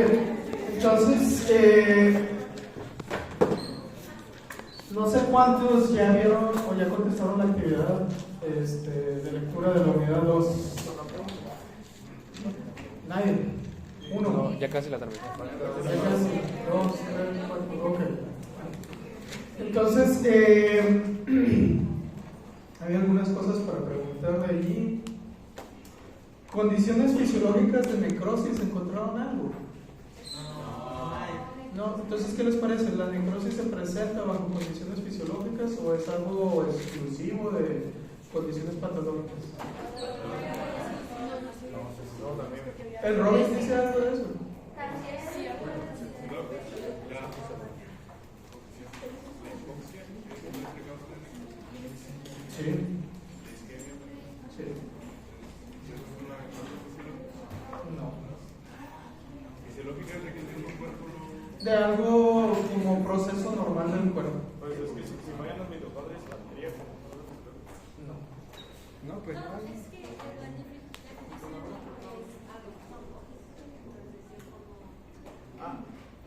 bien. Entonces, no sé cuántos ya vieron o ya contestaron la actividad de lectura de la unidad 2. ¿Nadie? ¿Uno? No, ya casi la terminé. Ya casi. 2, 3, 4, ok. Entonces, hay algunas cosas para preguntarle allí. ¿Condiciones fisiológicas de necrosis encontraron algo? No, entonces, ¿qué les parece? ¿La necrosis se presenta bajo condiciones fisiológicas o es algo exclusivo de condiciones patológicas? ¿El Robbins dice algo de eso? Sí. Sí. De algo como proceso normal del cuerpo. Pues es que si fallan las mitocondrias, la batería. No, pues no.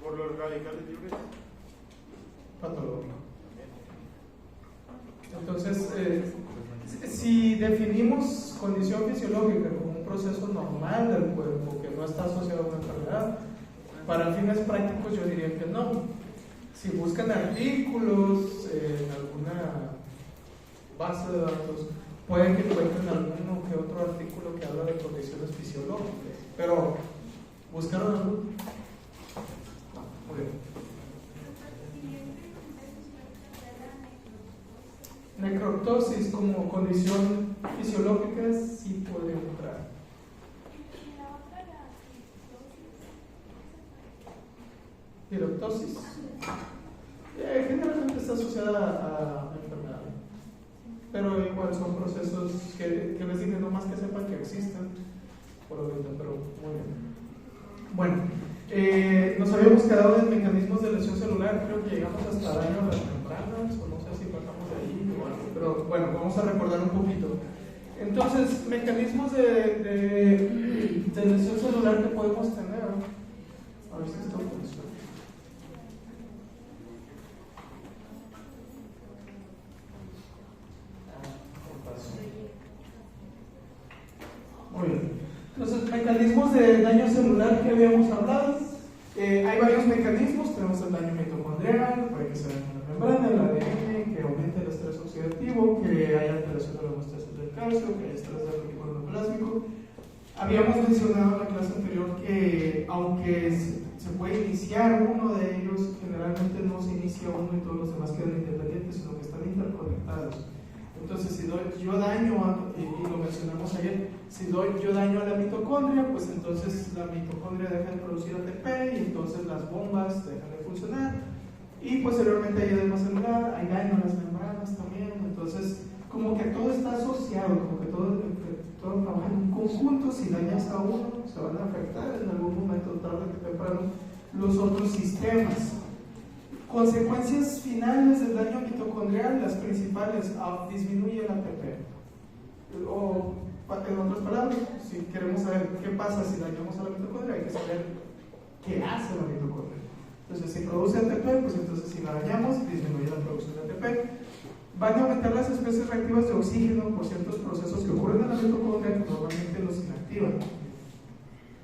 Por los radicales libres. Patológico. Entonces, si definimos condición fisiológica como un proceso normal del cuerpo que no está asociado a una enfermedad, para fines prácticos yo diría que no. Si buscan artículos en alguna base de datos, pueden que encuentren alguno que otro artículo que habla de condiciones fisiológicas. Pero, ¿buscaron algo? No, muy bien. Necroptosis como condición fisiológica sí podría entrar. Piroptosis. Generalmente está asociada a enfermedad, pero igual son procesos que les dije, no más que sepan que existen por ahorita, pero muy bien. Bueno, nos habíamos quedado en mecanismos de lesión celular, creo que llegamos hasta daño a las membranas, o no sé si pasamos de ahí o algo, pero bueno, vamos a recordar un poquito. Entonces, mecanismos de lesión celular que podemos tener. A ver si esto funciona. Muy bien. Entonces, mecanismos de daño celular que habíamos hablado. Hay varios mecanismos. Tenemos el daño mitocondrial, puede que sea en la membrana, el ADN, que aumente el estrés oxidativo, que haya alteración de la homeostasis del calcio, que haya estrés del reticulo endoplasmático. Habíamos mencionado en la clase anterior que, aunque se puede iniciar uno de ellos, generalmente no se inicia uno y todos los demás quedan independientes, sino que están interconectados. Entonces, si doy yo daño, y lo mencionamos ayer, si doy yo daño a la mitocondria, pues entonces la mitocondria deja de producir ATP y entonces las bombas dejan de funcionar. Y posteriormente hay edema celular, hay daño a las membranas también. Entonces, como que todo está asociado, como que todo trabaja en un conjunto. Si dañas a uno, se van a afectar en algún momento, tarde que temprano, los otros sistemas. Consecuencias finales del daño mitocondrial, las principales, disminuye el ATP. O, en otras palabras, si queremos saber qué pasa si dañamos a la mitocondria, hay que saber qué hace la mitocondria. Entonces, si produce ATP, pues entonces si la dañamos, disminuye la producción de ATP. Van a aumentar las especies reactivas de oxígeno por ciertos procesos que ocurren en la mitocondria que normalmente los inactivan.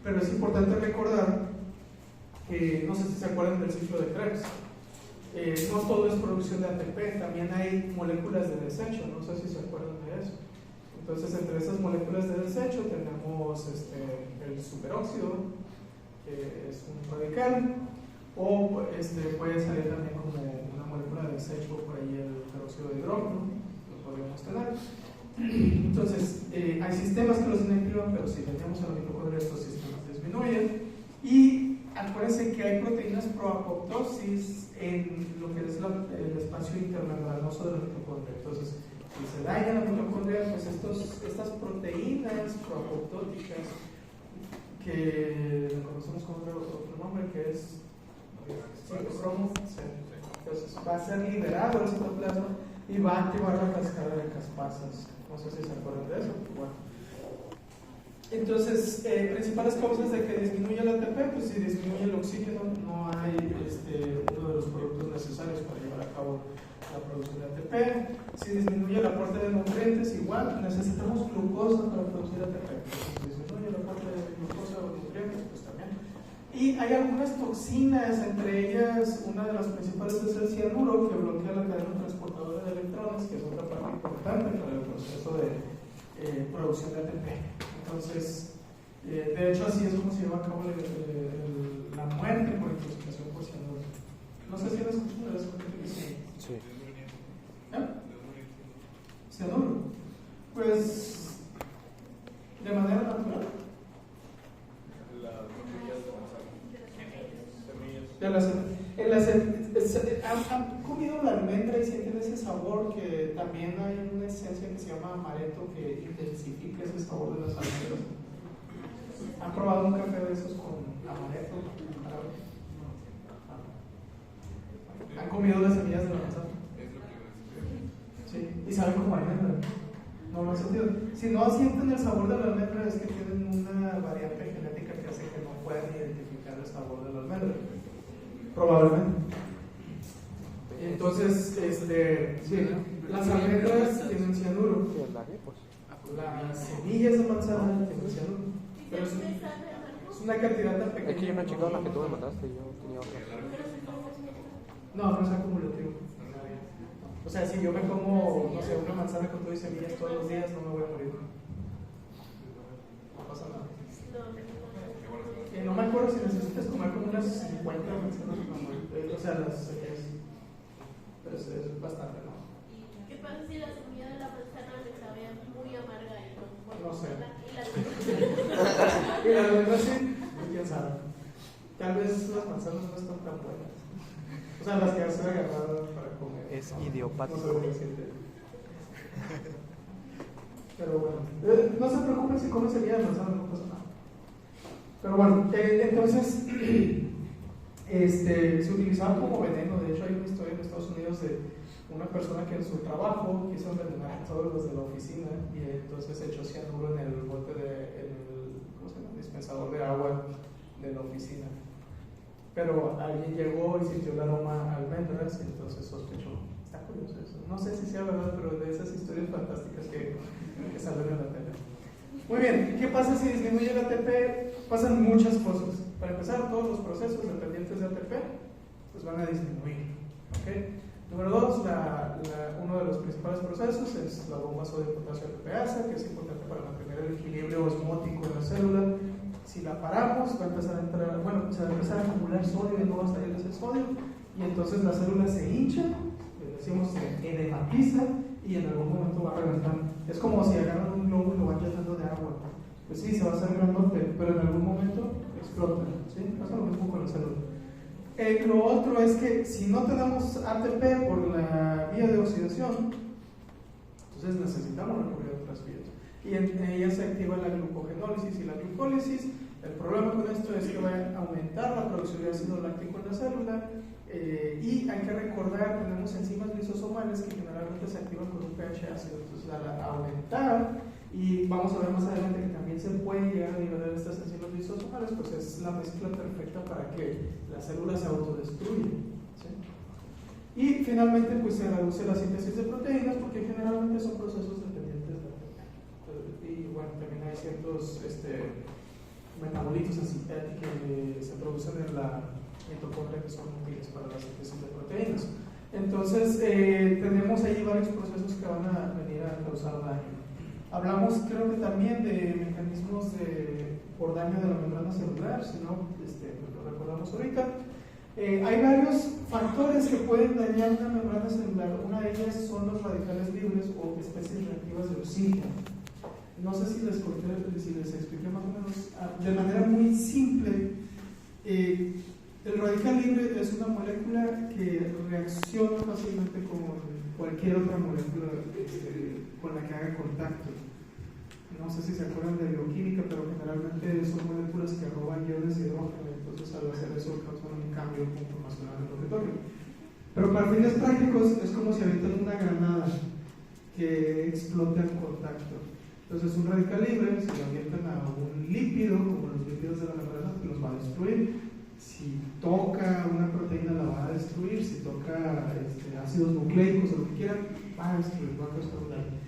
Pero es importante recordar que, no sé si se acuerdan del ciclo de Krebs. No todo es producción de ATP, también hay moléculas de desecho, no sé si se acuerdan de eso. Entonces, entre esas moléculas de desecho tenemos el superóxido, que es un radical, o puede salir también como una molécula de desecho por ahí el peróxido de hidrógeno, lo podríamos tener. Entonces, hay sistemas que los inactivan, pero si dañamos a la mitocondria, estos sistemas disminuyen. Y acuérdense que hay proteínas pro-apoptosis en lo que es el espacio intermembranoso de la mitocondria. Entonces, si se daña la mitocondria, pues estas proteínas pro-apoptóticas, que conocemos con otro nombre, que es citocromo, entonces va a ser liberado el citoplasma y va a activar la cascada de caspasas. No sé si se acuerdan de eso. Bueno. Entonces, principales causas de que disminuya el ATP, pues si disminuye el oxígeno, no hay uno de los productos necesarios para llevar a cabo la producción de ATP. Si disminuye el aporte de nutrientes, igual necesitamos glucosa para producir ATP. Si disminuye el aporte de glucosa o nutrientes, pues también. Y hay algunas toxinas, entre ellas una de las principales es el cianuro, que bloquea la cadena transportadora de electrones, que es otra parte importante para el proceso de producción de ATP. Entonces, de hecho, así es como se lleva a cabo la muerte por intoxicación por cianuro. No sé si lo escuchan de eso. Sí. Cianuro. Pues, de manera natural. ¿Han comido la almendra y sienten ese sabor? Que también hay una esencia que se llama amaretto que intensifica ese sabor de las almendras. ¿Han probado un café de esos con amaretto? ¿Han comido las semillas de la manzana? Sí, y saben como almendra. No lo han sentido. Si no sienten el sabor de la almendra, es que tienen una variante genética que hace que no puedan identificar el sabor de la almendra. Probablemente. Entonces, sí, las almendras tienen cianuro. Las semillas de manzana tienen cianuro. Pero es una cantidad tan pequeña. Es que yo no he checado la que tú me mandaste, yo tenía otra. No es acumulativo. O sea, si yo me como, no sé, una manzana con todo y semillas todos los días, no me voy a morir. No pasa nada. No me acuerdo si necesitas comer como unas 50 manzanas para morir. O sea, las semillas. Pero es bastante, ¿no? ¿Qué pasa si la semilla de la manzana me sabe muy amarga y no? No sé. Y la verdad sí, quién sabe. Tal vez las manzanas no están tan buenas. O sea, las que has agarrado para comer. Es idiopático. No sé decirte. Pero bueno, no se preocupen si comen semilla de manzana, no pasa nada. Pero bueno, entonces se utilizaba como veneno. De hecho, hay una historia en Estados Unidos de una persona que en su trabajo quiso envenenar a todos los de la oficina y entonces echó cianuro en el bote ¿cómo se llama? Dispensador de agua de la oficina. Pero alguien llegó y sintió el aroma a almendras y entonces sospechó. Está curioso eso. No sé si sea verdad, pero de esas historias fantásticas que salen en la tele. Muy bien, ¿qué pasa si disminuye el ATP? Pasan muchas cosas. Para empezar, todos los procesos dependientes de ATP pues van a disminuir. ¿Okay? Número 2, uno de los principales procesos es la bomba sodio-potasio ATPasa, que es importante para mantener el equilibrio osmótico de la célula. Si la paramos, va a empezar a entrar, se va a empezar a acumular sodio y no va a salir ese sodio, y entonces la célula se hincha, le decimos se edematiza, y en algún momento va a reventar. Es como si agarran un globo y lo van llenando de agua. Pues sí, se va a hacer grandote, pero en algún momento explota. ¿Sí? Pasa lo mismo con la célula. Lo otro es que si no tenemos ATP por la vía de oxidación, entonces necesitamos recurrir a otras vías. Y en ellas se activa la glucogenólisis y la glucólisis. El problema con esto es que va a aumentar la producción de ácido láctico en la célula, y hay que recordar, tenemos enzimas lisosomales que generalmente se activan con un pH ácido. Entonces, al aumentar, y vamos a ver más adelante que también se puede llegar a liberar estas enzimas lisosomales, pues es la mezcla perfecta para que la célula se autodestruya. ¿Sí? Y finalmente, pues se reduce la síntesis de proteínas porque generalmente son procesos dependientes de ATP. Y bueno, también hay ciertos metabolitos que se producen en la mitocondria que son útiles para la síntesis de proteínas. Entonces, tenemos ahí varios procesos que van a venir a causar daño. Hablamos, creo que también de mecanismos por daño de la membrana celular, si no, lo recordamos ahorita. Hay varios factores que pueden dañar una membrana celular. Una de ellas son los radicales libres o especies reactivas de oxígeno. No sé si les expliqué más o menos de manera muy simple. El radical libre es una molécula que reacciona fácilmente con cualquier otra molécula con la que haga contacto. No sé si se acuerdan de bioquímica, pero generalmente son moléculas que roban iones de hidrógeno, entonces al hacer eso causan un cambio conformacional en lo que toquen. Pero para fines prácticos es como si avientan una granada que explota en contacto. Entonces un radical libre, si lo avientan a un lípido, como los lípidos de la membrana, pues los va a destruir. Si toca una proteína la va a destruir, si toca ácidos nucleicos o lo que quieran, va a destruir, va a causar un daño.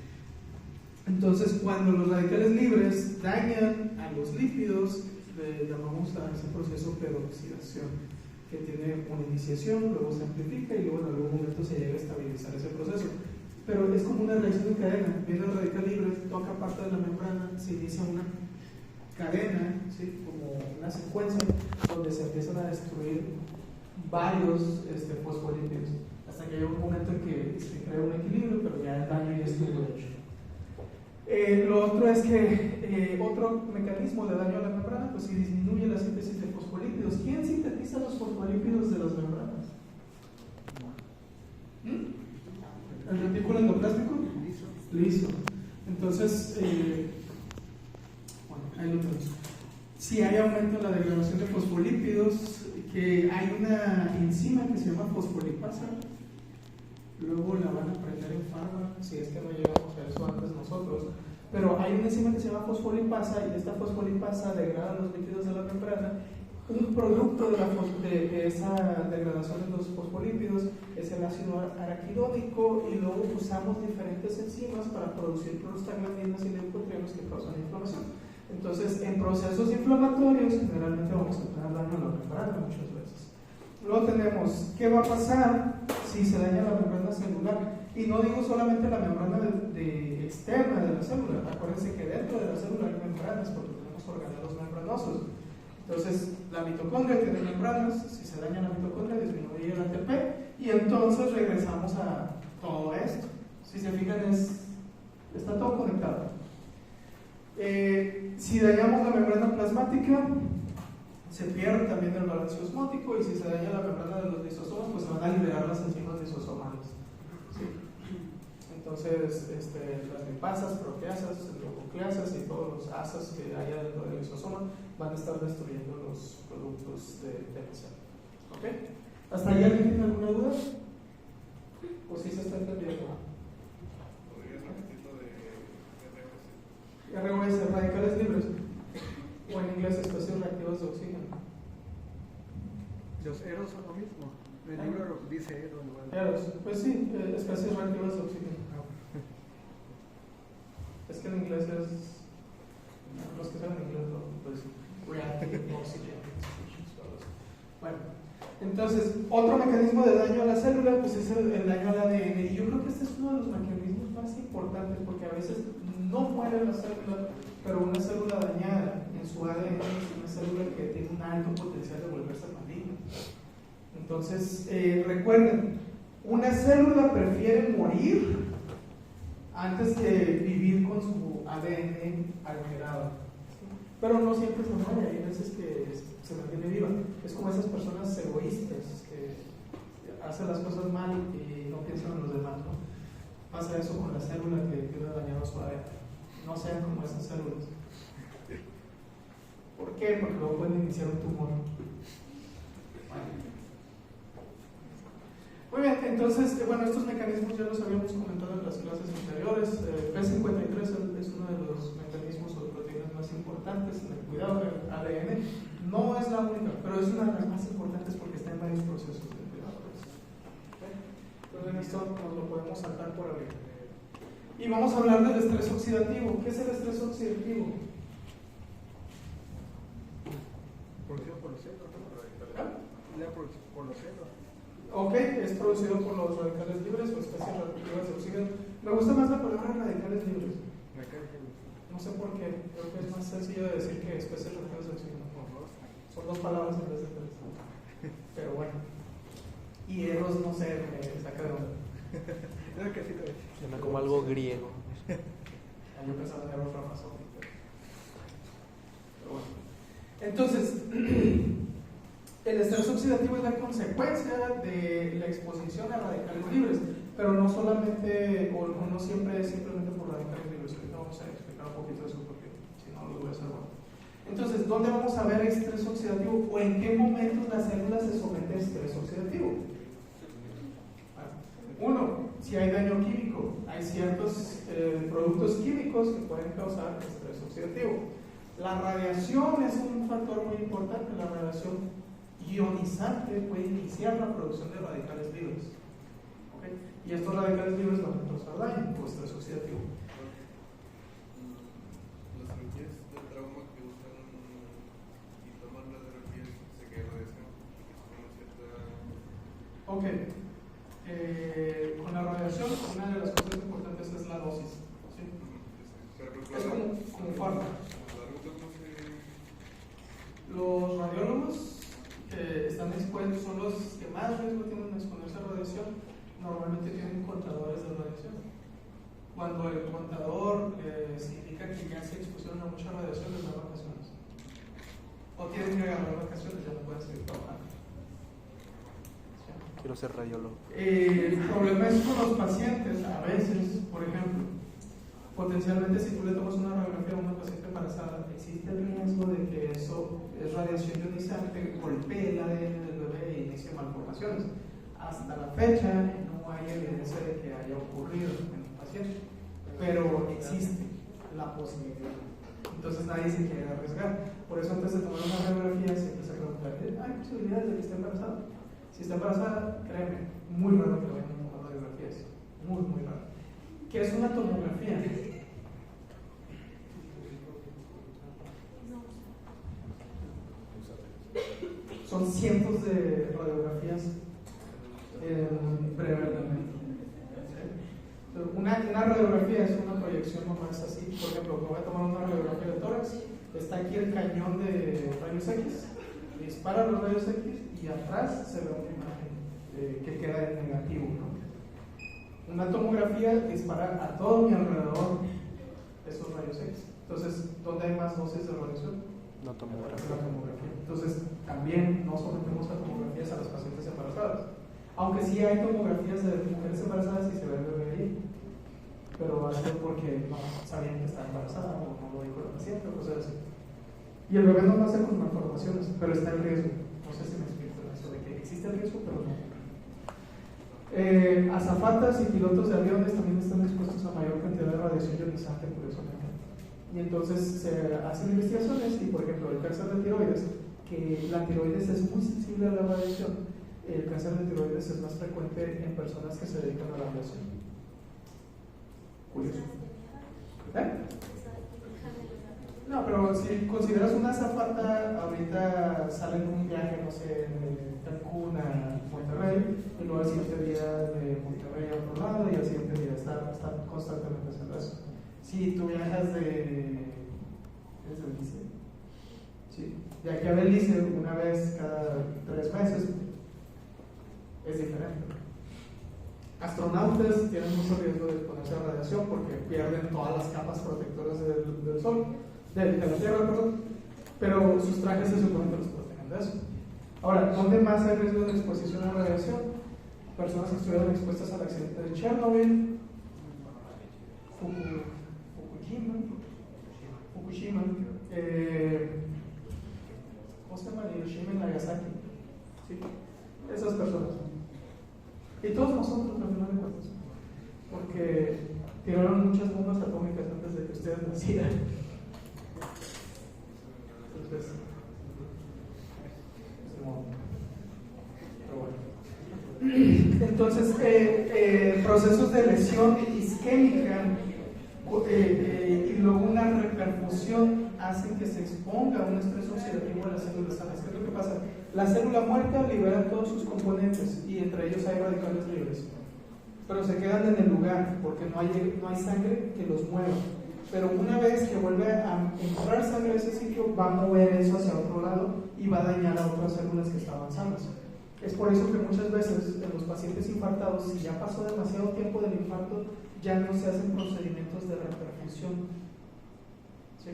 Entonces cuando los radicales libres dañan a los lípidos, le llamamos a ese proceso peroxidación, que tiene una iniciación, luego se amplifica y luego en algún momento se llega a estabilizar ese proceso. Pero es como una reacción en cadena. Viene el radical libre, toca parte de la membrana, se inicia una cadena, ¿sí? Como una secuencia donde se empiezan a destruir varios fosfolípidos hasta que llega un momento en que se crea un equilibrio, pero ya el daño ya estuvo hecho. Lo otro es que otro mecanismo de daño a la membrana, pues si disminuye la síntesis de fosfolípidos. ¿Quién sintetiza los fosfolípidos de las membranas? ¿El retículo endoplástico? Liso. Entonces, bueno, ahí lo tenemos. Si hay aumento en la degradación de fosfolípidos, que hay una enzima que se llama fosfolipasa, luego la van a aprender en farma, si es que no llegamos a eso antes nosotros, pero hay una enzima que se llama fosfolipasa y esta fosfolipasa degrada los lípidos de la membrana. Un producto de esa degradación de los fosfolípidos es el ácido araquidónico y luego usamos diferentes enzimas para producir prostaglandinas y leucotrienos que causan inflamación. Entonces, en procesos inflamatorios generalmente vamos a tener daño a la membrana muchas veces. Luego tenemos, ¿qué va a pasar si se daña la membrana celular? Y no digo solamente la membrana externa de la célula, acuérdense que dentro de la célula hay membranas porque tenemos organelos membranosos. Entonces, la mitocondria tiene membranas, si se daña la mitocondria disminuye el ATP y entonces regresamos a todo esto. Si se fijan, está todo conectado. Si dañamos la membrana plasmática, se pierde también el balance osmótico y si se daña la membrana de los lisosomas, pues se van a liberar las enzimas lisosomales. ¿Sí? Entonces, las lipasas, proteasas, endocleasas y todos los asas que haya dentro del lisosoma van a estar destruyendo los productos de la célula. ¿Ok? ¿Hasta ahí alguien tiene alguna duda? ¿O si se está entendiendo? ¿Podrías repetir lo de ROS? ROS, radicales libres, o en inglés especies reactivas de oxígeno. Los eros son lo mismo. El libro dice eros. Eros, pues sí, especies reactivas de oxígeno. Es que en inglés es. Los que saben inglés, pues reactive oxygen species. Bueno, entonces, otro mecanismo de daño a la célula, pues es el daño al ADN. Y yo creo que este es uno de los mecanismos más importantes porque a veces no muere la célula, pero una célula dañada en su ADN es una célula que tiene un alto potencial de volverse maligna. Entonces, recuerden, una célula prefiere morir antes que vivir con su ADN alterado. Pero no siempre se muere, hay veces que se mantiene viva. Es como esas personas egoístas que hacen las cosas mal y no piensan en los demás, ¿no? Pasa eso con la célula que tiene dañado su ADN. No sean como esas células. ¿Por qué? Porque luego pueden iniciar un tumor. Muy bien, entonces, bueno, estos mecanismos ya los habíamos comentado en las clases anteriores. P53 es uno de los mecanismos o proteínas más importantes en el cuidado del ADN. No es la única, pero es una de las más importantes porque está en varios procesos de cuidado. ¿Okay? Entonces, esto nos lo podemos saltar por arriba. Y vamos a hablar del estrés oxidativo. ¿Qué es el estrés oxidativo? Producido por los celos, ¿no? Por los celos. Ok, es producido por los radicales libres o especies reactivas de oxígeno. Me gusta más la palabra radicales libres. No sé por qué, creo que es más sencillo de decir que especies reactivas de oxígeno. Son dos palabras en vez de tres. Pero bueno. Y Eros, no sé, me saca de onda. Suena como algo griego. Yo pensaba en Eros Ramazón. Pero bueno. Entonces, el estrés oxidativo es la consecuencia de la exposición a radicales libres, pero no solamente, o no siempre es simplemente por radicales libres. Ahorita vamos a explicar un poquito de eso porque si no lo voy a hacer bueno. Entonces, ¿dónde vamos a ver estrés oxidativo o en qué momentos la célula se somete a estrés oxidativo? Uno, si si hay daño químico, hay ciertos productos químicos que pueden causar estrés oxidativo. La radiación es un factor muy importante. La radiación ionizante puede iniciar la producción de radicales libres. ¿Okay? Y estos radicales libres van a causar daño o estrés oxidativo. Las cirugías de trauma que usan y toman las terapias se quedan radiación. Ok. Con la radiación, una de las cosas importantes es la dosis. ¿Sí? Es como fármaco. Los radiólogos que están expuestos son los que más riesgo tienen de exponerse a radiación. Normalmente tienen contadores de radiación. Cuando el contador significa que ya se expusieron a mucha radiación, les da vacaciones. O tienen que agarrar vacaciones, ya no pueden seguir trabajando. Quiero ser radiólogo. El problema es con los pacientes. A veces, por ejemplo, potencialmente si tú le tomas una radiografía a una paciente embarazada, existe el riesgo de que eso es radiación ionizante, golpee el ADN del bebé e inicie malformaciones. Hasta la fecha no hay evidencia de que haya ocurrido en un paciente, pero existe la posibilidad. Entonces nadie se quiere arriesgar. Por eso antes de tomar una radiografía siempre se pregunta, ¿hay posibilidades de que esté embarazada? Si está embarazada, créeme, muy raro que vayan a tomar radiografías. Muy, muy raro. ¿Qué es una tomografía? Son cientos de radiografías brevemente. Una radiografía es una proyección nomás así. Por ejemplo, me voy a tomar una radiografía de tórax, está aquí el cañón de rayos X, dispara los rayos X y atrás se ve una imagen que queda en negativo, ¿no? Una tomografía dispara a todo mi alrededor esos rayos X. Entonces, ¿dónde hay más dosis de radiación? No tomografía. La tomografía. Entonces, también no sometemos a tomografías a las pacientes embarazadas. Aunque sí hay tomografías de mujeres embarazadas y se ve el bebé ahí, pero va a ser porque no sabían que está embarazada o no lo dijo la paciente o cosas así. Y el bebé no nace con malformaciones, pero está en riesgo. No sé si me explico eso de que existe el riesgo, pero no. Azafatas y pilotos de aviones también están expuestos a mayor cantidad de radiación ionizante, curiosamente. Y entonces se hacen investigaciones y, por ejemplo, el cáncer de tiroides, que la tiroides es muy sensible a la radiación. El cáncer de tiroides es más frecuente en personas que se dedican a la radiación. Curioso. No, pero si consideras una azafata, ahorita salen un viaje, no sé, de Cancún a Monterrey, y luego al siguiente día de Monterrey a otro lado, y al siguiente día están constantemente haciendo eso. Si tú viajas desde Belice, sí, de aquí a Belice una vez cada 3 meses, es diferente. Astronautas tienen mucho riesgo de exponerse a radiación porque pierden todas las capas protectoras del Sol, de la Tierra, perdón, pero sus trajes se supone que los protegen de eso. Ahora, ¿dónde más hay riesgo de exposición a radiación? Personas que estuvieron expuestas al accidente de Chernobyl, Fukushima, ¿cómo se llama? Hiroshima y Nagasaki. ¿Sí? Esas personas. Y todos nosotros, al final de cuentas, porque tiraron muchas bombas atómicas antes de que ustedes nacieran. Entonces, procesos de lesión isquémica y luego una repercusión hacen que se exponga a un estrés oxidativo a las células sanas. ¿Qué es lo que pasa? La célula muerta libera todos sus componentes y entre ellos hay radicales libres, pero se quedan en el lugar porque no hay sangre que los mueva. Pero una vez que vuelve a entrar sangre a ese sitio, va a mover eso hacia otro lado y va a dañar a otras células que estaban sanas. Es por eso que muchas veces en los pacientes infartados, si ya pasó demasiado tiempo del infarto, ya no se hacen procedimientos de reperfusión. ¿Sí?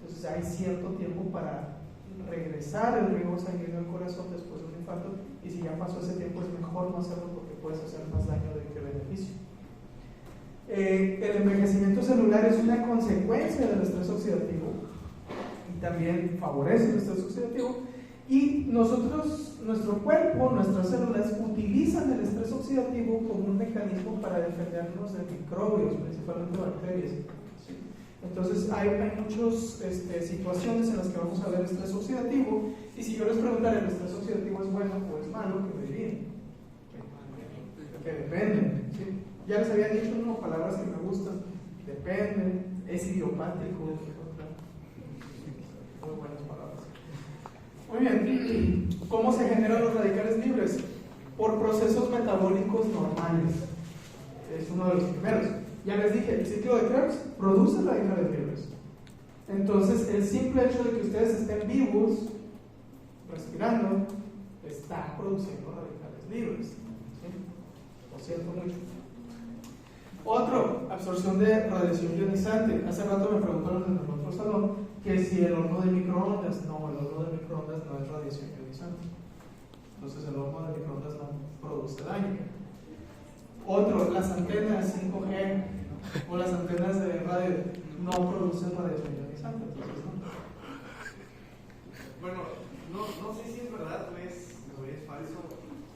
Entonces hay cierto tiempo para regresar el riego sanguíneo al corazón después de un infarto, y si ya pasó ese tiempo es mejor no hacerlo porque puedes hacer más daño que beneficio. El envejecimiento celular es una consecuencia del estrés oxidativo y también favorece el estrés oxidativo, y nosotros nuestro cuerpo, nuestras células utilizan el estrés oxidativo como un mecanismo para defendernos de microbios, principalmente bacterias. ¿Sí? Entonces hay muchas situaciones en las que vamos a ver estrés oxidativo, y si yo les preguntara, ¿el estrés oxidativo es bueno o es malo? ¿Qué me dirían? Que depende. ¿Sí? Ya les había dicho, ¿no?, palabras que me gustan. Depende, es idiopático. Muy buenas palabras. Muy bien. ¿Cómo se generan los radicales libres? Por procesos metabólicos normales. Es uno de los primeros. Ya les dije, el ciclo de Krebs produce radicales libres. Entonces, el simple hecho de que ustedes estén vivos, respirando, está produciendo radicales libres. ¿Sí? Lo siento mucho. Otro, absorción de radiación ionizante. Hace rato me preguntaron en el otro salón que si el horno de microondas. No, el horno de microondas no es radiación ionizante. Entonces el horno de microondas no produce daño. Otro, las antenas 5G o las antenas de radio no producen radiación ionizante. Entonces, no. Bueno, no sé si es verdad o es falso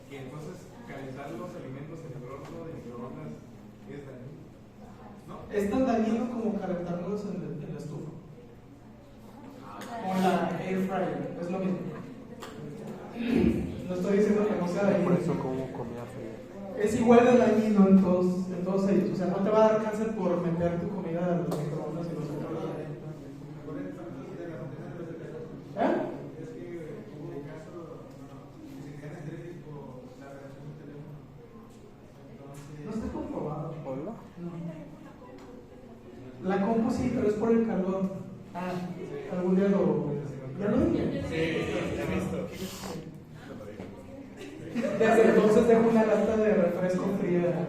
que entonces calentar los alimentos en el horno de microondas es dañino, ¿no? Es tan dañino como calentarlos en la estufa o la air fryer, es lo mismo. No estoy diciendo que no sea dañino. Por eso como comida fría. Es igual de dañino en todos ellos. O sea, no te va a dar cáncer por meter tu comida a los microondas y los microondas. ¿Eh? No está comprobado. ¿Hola? No. La compu sí, pero es por el calor. Ah, algún día ¿ya lo dije? Sí, ya he visto. Desde entonces dejo una lata de refresco fría.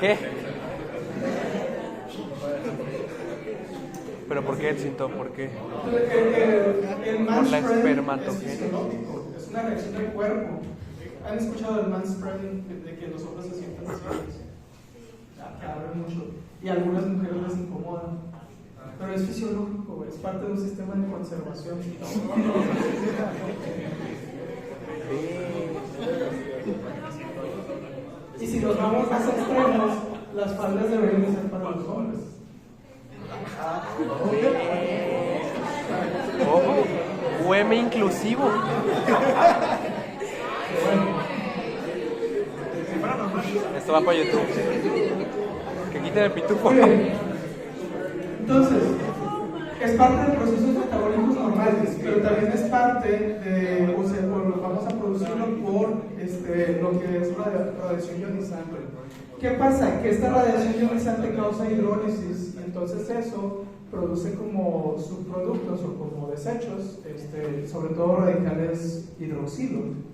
¿Qué? ¿Pero por qué el síntoma? ¿Por qué? El Por la manspreading espermatogénesis. es fisiológico, es una reacción del cuerpo. ¿Han escuchado el manspreading de que los hombres se sienten deseables? Que abren mucho. Y a algunas mujeres les incomodan. Pero es fisiológico, es parte de un sistema de conservación. Y si nos vamos más extremos, las faldas deberían de ser para los hombres. Oh, UM inclusivo. Esto va para YouTube. Que quiten el pitufo. Muy bien. Entonces, es parte de procesos metabólicos normales, pero también es parte de, o sea, vamos a producirlo por lo que es radiación ionizante. ¿Qué pasa? Que esta radiación ionizante causa hidrólisis, y entonces eso produce como subproductos o como desechos, sobre todo radicales hidroxilo.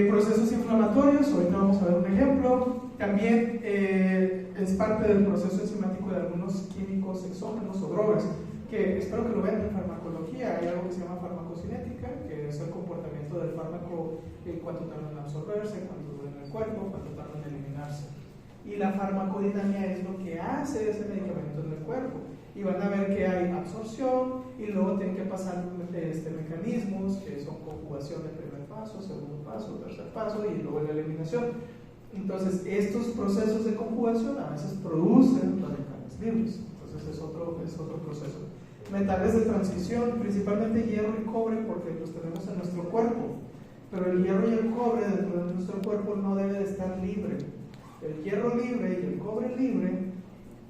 Procesos inflamatorios, ahorita vamos a ver un ejemplo. También es parte del proceso enzimático de algunos químicos exógenos o drogas, que espero que lo vean en farmacología. Hay algo que se llama farmacocinética, que es el comportamiento del fármaco, cuánto tarda en absorberse, cuánto dura en el cuerpo, cuánto tarda en eliminarse. Y la farmacodinámica es lo que hace ese medicamento en el cuerpo. Y van a ver que hay absorción y luego tienen que pasar mecanismos que son conjugación del primer paso, segundo paso, tercer paso y luego la eliminación. Entonces, estos procesos de conjugación a veces producen radicales libres. Entonces, es otro proceso. Metales de transición, principalmente hierro y cobre, porque los tenemos en nuestro cuerpo. Pero el hierro y el cobre dentro de nuestro cuerpo no debe de estar libre. El hierro libre y el cobre libre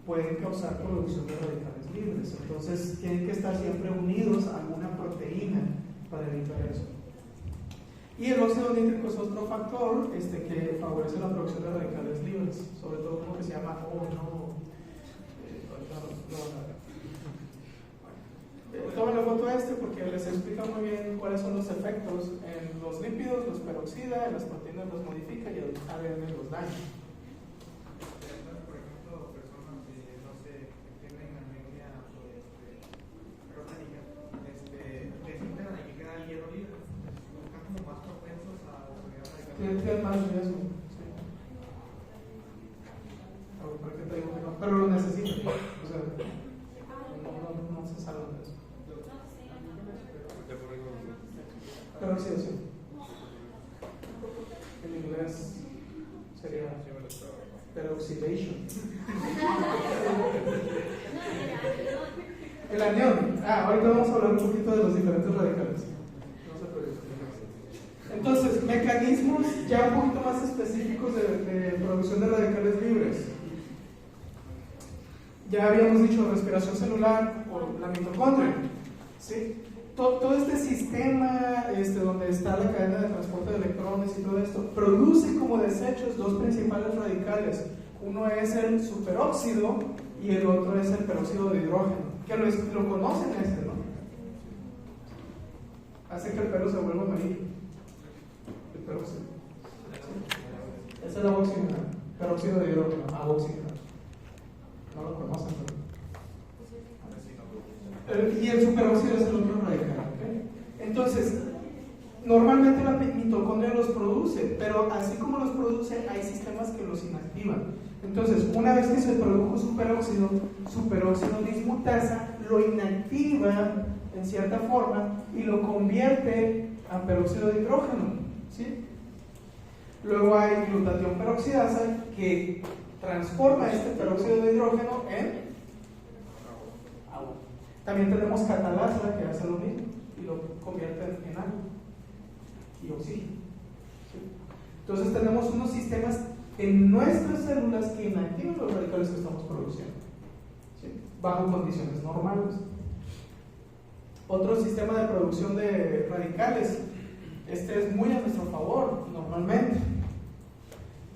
pueden causar producción de radicales libres. Entonces, tienen que estar siempre unidos a alguna proteína para evitar eso. Y el óxido nítrico es otro factor que favorece la producción de radicales libres, sobre todo uno que se llama tomen la foto porque les explica muy bien cuáles son los efectos en los lípidos, los peroxida, en las proteínas los modifica y el ADN los daña. Por ejemplo, personas que no sé, que tienen anemia cromática, les intentan que queda el hierro libre, están como más propensos a desarrollar radicales. Tienen más riesgo. Sí. ¿Para qué te digo que no? Pero lo necesitan. O sea, no El anión. Ahorita vamos a hablar un poquito de los diferentes radicales. No se preocupen. Entonces, mecanismos ya un poquito más específicos de producción de radicales libres. Ya habíamos dicho respiración celular o la mitocondria, ¿sí? Todo este sistema donde está la cadena de transporte de electrones y todo esto, produce como desechos dos principales radicales. Uno es el superóxido y el otro es el peróxido de hidrógeno, que lo conocen ¿no? Hace que el pelo se vuelva amarillo. El peróxido. ¿Sí? Esa es la oxígena, peróxido de hidrógeno, oxígena. No lo conocen, pero... Y el superóxido es el otro radical, ¿okay? Entonces, normalmente la mitocondria los produce, pero así como los produce, hay sistemas que los inactivan. Entonces, una vez que se produjo superóxido dismutasa lo inactiva en cierta forma y lo convierte a peróxido de hidrógeno, ¿sí? Luego hay glutatión peroxidasa que transforma este peróxido de hidrógeno en agua. También tenemos catalasa que hace lo mismo y lo convierte en agua y oxígeno. ¿Sí? Entonces tenemos unos sistemas en nuestras células que inactivan los radicales que estamos produciendo, ¿sí? Bajo condiciones normales. Otro sistema de producción de radicales, es muy a nuestro favor normalmente.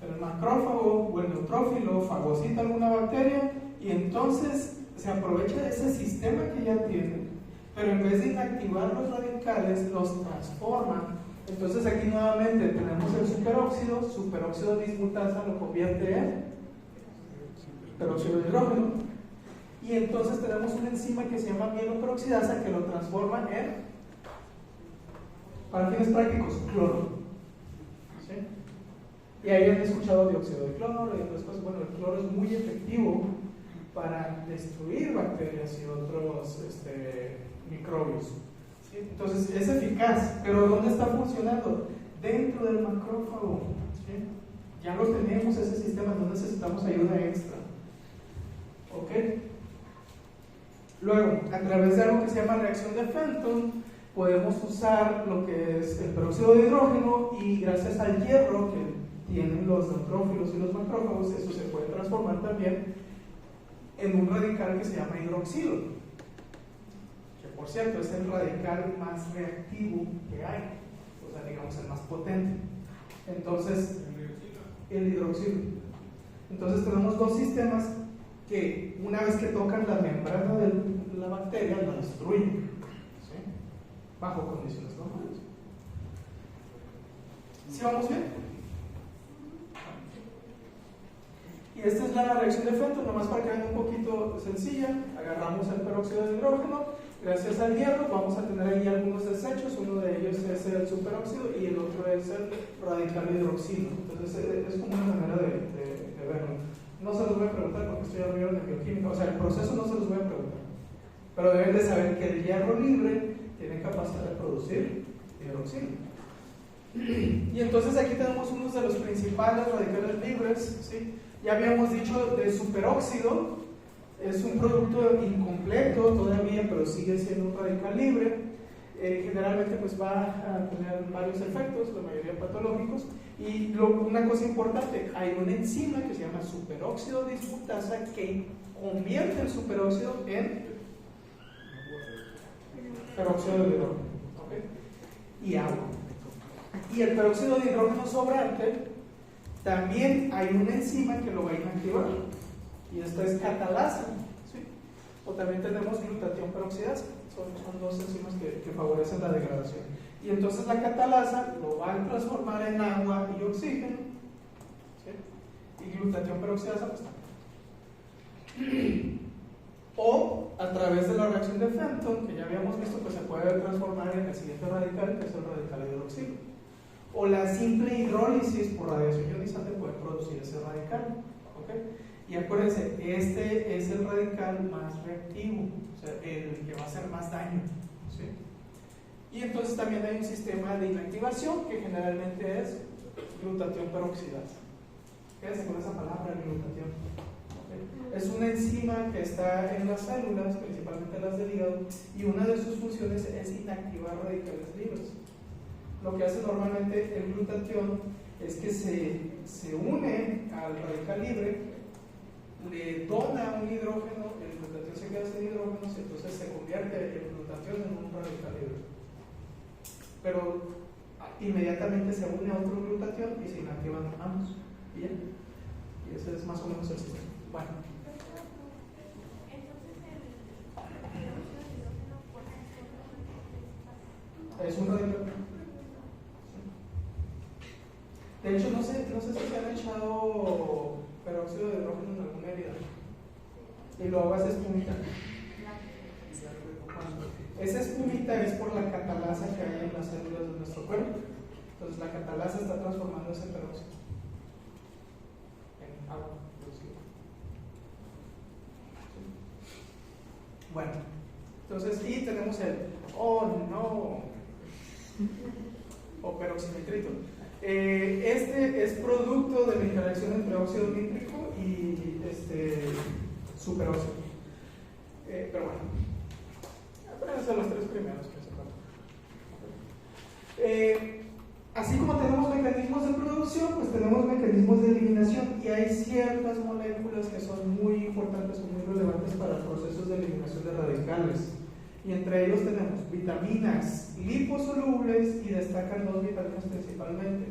El macrófago o el neutrófilo fagocita alguna bacteria y entonces se aprovecha de ese sistema que ya tiene, pero en vez de inactivar los radicales, los transforma. Entonces aquí nuevamente tenemos el superóxido dismutasa lo convierte en peróxido de hidrógeno, y entonces tenemos una enzima que se llama mieloperoxidasa que lo transforma en, para fines prácticos, cloro. ¿Sí? Y ahí han escuchado dióxido de cloro y otras cosas. Bueno, el cloro es muy efectivo para destruir bacterias y otros microbios. ¿Sí? Entonces es eficaz, pero ¿dónde está funcionando? Dentro del macrófago. ¿Sí? Ya los tenemos, ese sistema, no necesitamos ayuda extra. ¿Ok? Luego, a través de algo que se llama reacción de Fenton, podemos usar lo que es el peróxido de hidrógeno y gracias al hierro que tienen los neutrófilos y los macrófagos, eso se puede transformar también en un radical que se llama hidroxilo, que por cierto es el radical más reactivo que hay, o sea, digamos el más potente. Entonces, el hidroxilo. Entonces tenemos dos sistemas que una vez que tocan la membrana de la bacteria la destruyen, ¿sí? Bajo condiciones normales. ¿Sí vamos bien? Y esta es la reacción de Fenton, nomás para que vean un poquito sencilla. Agarramos el peróxido de hidrógeno, gracias al hierro vamos a tener ahí algunos desechos, uno de ellos es el superóxido y el otro es el radical hidroxilo. Entonces es como una manera de verlo. No se los voy a preguntar porque estoy arriba de bioquímica, o sea, el proceso no se los voy a preguntar, pero deben de saber que el hierro libre tiene capacidad de producir hidroxilo. Y entonces aquí tenemos unos de los principales radicales libres, ¿sí? Ya habíamos dicho de superóxido, es un producto incompleto todavía, pero sigue siendo un radical libre. Generalmente pues va a tener varios efectos, la mayoría patológicos. Y una cosa importante, hay una enzima que se llama superóxido dismutasa que convierte el superóxido en peróxido de hidrógeno, ¿okay? Y agua. Y el peróxido de hidrógeno sobrante también hay una enzima que lo va a inactivar, y esta es catalasa, ¿sí? O también tenemos glutatión peroxidasa, son dos enzimas que favorecen la degradación. Y entonces la catalasa lo va a transformar en agua y oxígeno, ¿sí? Y glutatión peroxidasa pues también. O a través de la reacción de Fenton, que ya habíamos visto, pues se puede transformar en el siguiente radical, que es el radical hidroxilo. O la simple hidrólisis por radiación ionizante puede producir ese radical, ¿okay? Y acuérdense, este es el radical más reactivo, o sea, el que va a hacer más daño, ¿sí? Y entonces también hay un sistema de inactivación que generalmente es glutatión peroxidasa. Quédense con esa palabra, glutatión. Es una enzima que está en las células, principalmente las del hígado, y una de sus funciones es inactivar radicales libres. Lo que hace normalmente el glutatión es que se une al radical libre, le dona un hidrógeno, el glutatión se queda sin hidrógenos, y entonces se convierte el glutatión en un radical libre. Pero inmediatamente se une a otro glutatión y se inactivan ambos. ¿Bien? Y ese es más o menos el sistema. Bueno. Es un radical. De hecho, no sé si se han echado peróxido de hidrógeno en alguna herida y luego hace espumita. Esa espumita es por la catalasa que hay en las células de nuestro cuerpo. Entonces la catalasa está transformando ese peróxido en agua. Bueno, entonces, y tenemos el o peroxinitrito. Este es producto de la interacción entre óxido nítrico y superóxido. Pero bueno, apréndanse los tres primeros que se acuerdan. Así como tenemos mecanismos de producción, pues tenemos mecanismos de eliminación, y hay ciertas moléculas que son muy importantes o muy relevantes para procesos de eliminación de radicales. Y entre ellos tenemos vitaminas liposolubles, y destacan dos vitaminas principalmente.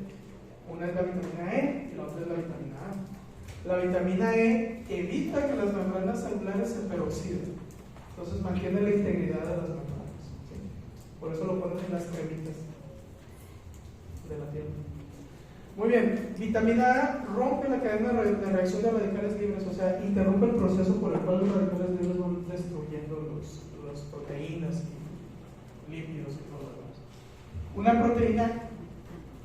Una es la vitamina E y la otra es la vitamina A. La vitamina E evita que las membranas celulares se peroxiden, entonces mantiene la integridad de las membranas, ¿sí? Por eso lo ponen en las cremitas de la piel. Muy bien, vitamina A rompe la cadena de reacción de radicales libres, o sea, interrumpe el proceso por el cual los radicales libres van destruyendo las proteínas y lípidos y todo lo demás. Una proteína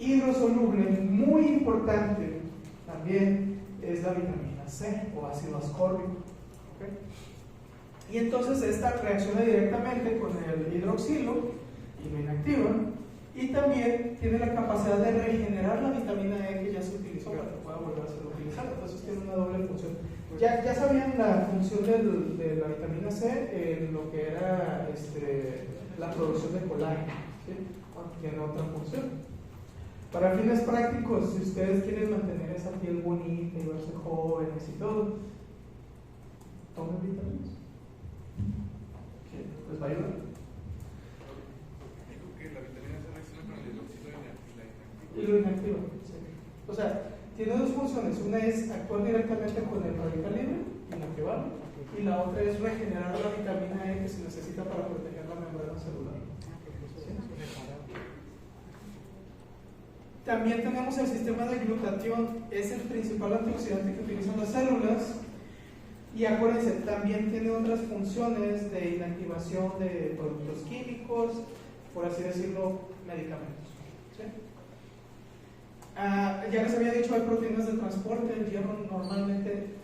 hidrosoluble muy importante también es la vitamina C o ácido ascórbico. ¿Okay? Y entonces esta reacciona directamente con el hidroxilo y lo inactiva, y también tiene la capacidad de regenerar la vitamina E que ya se utilizó para que pueda volver a ser utilizada. Entonces tiene una doble función. Ya sabían la función de la vitamina C en lo que era la producción de colágeno, ¿sí? Tiene otra función. Para fines prácticos, si ustedes quieren mantener esa piel bonita y verse jóvenes y todo, tomen vitaminas. ¿Sí? Les va a ayudar. Digo que la vitamina C reacciona con el hidróxido y la inactiva. Y lo inactiva. Sí. O sea, tiene dos funciones. Una es actuar directamente con el radical libre, inactivarlo, y la otra es regenerar la vitamina E que se necesita para proteger la membrana celular. ¿Sí? También tenemos el sistema de glutatión, es el principal antioxidante que utilizan las células, y acuérdense, también tiene otras funciones de inactivación de productos químicos, por así decirlo, medicamentos. ¿Sí? Ya les había dicho, hay proteínas de transporte. El hierro normalmente,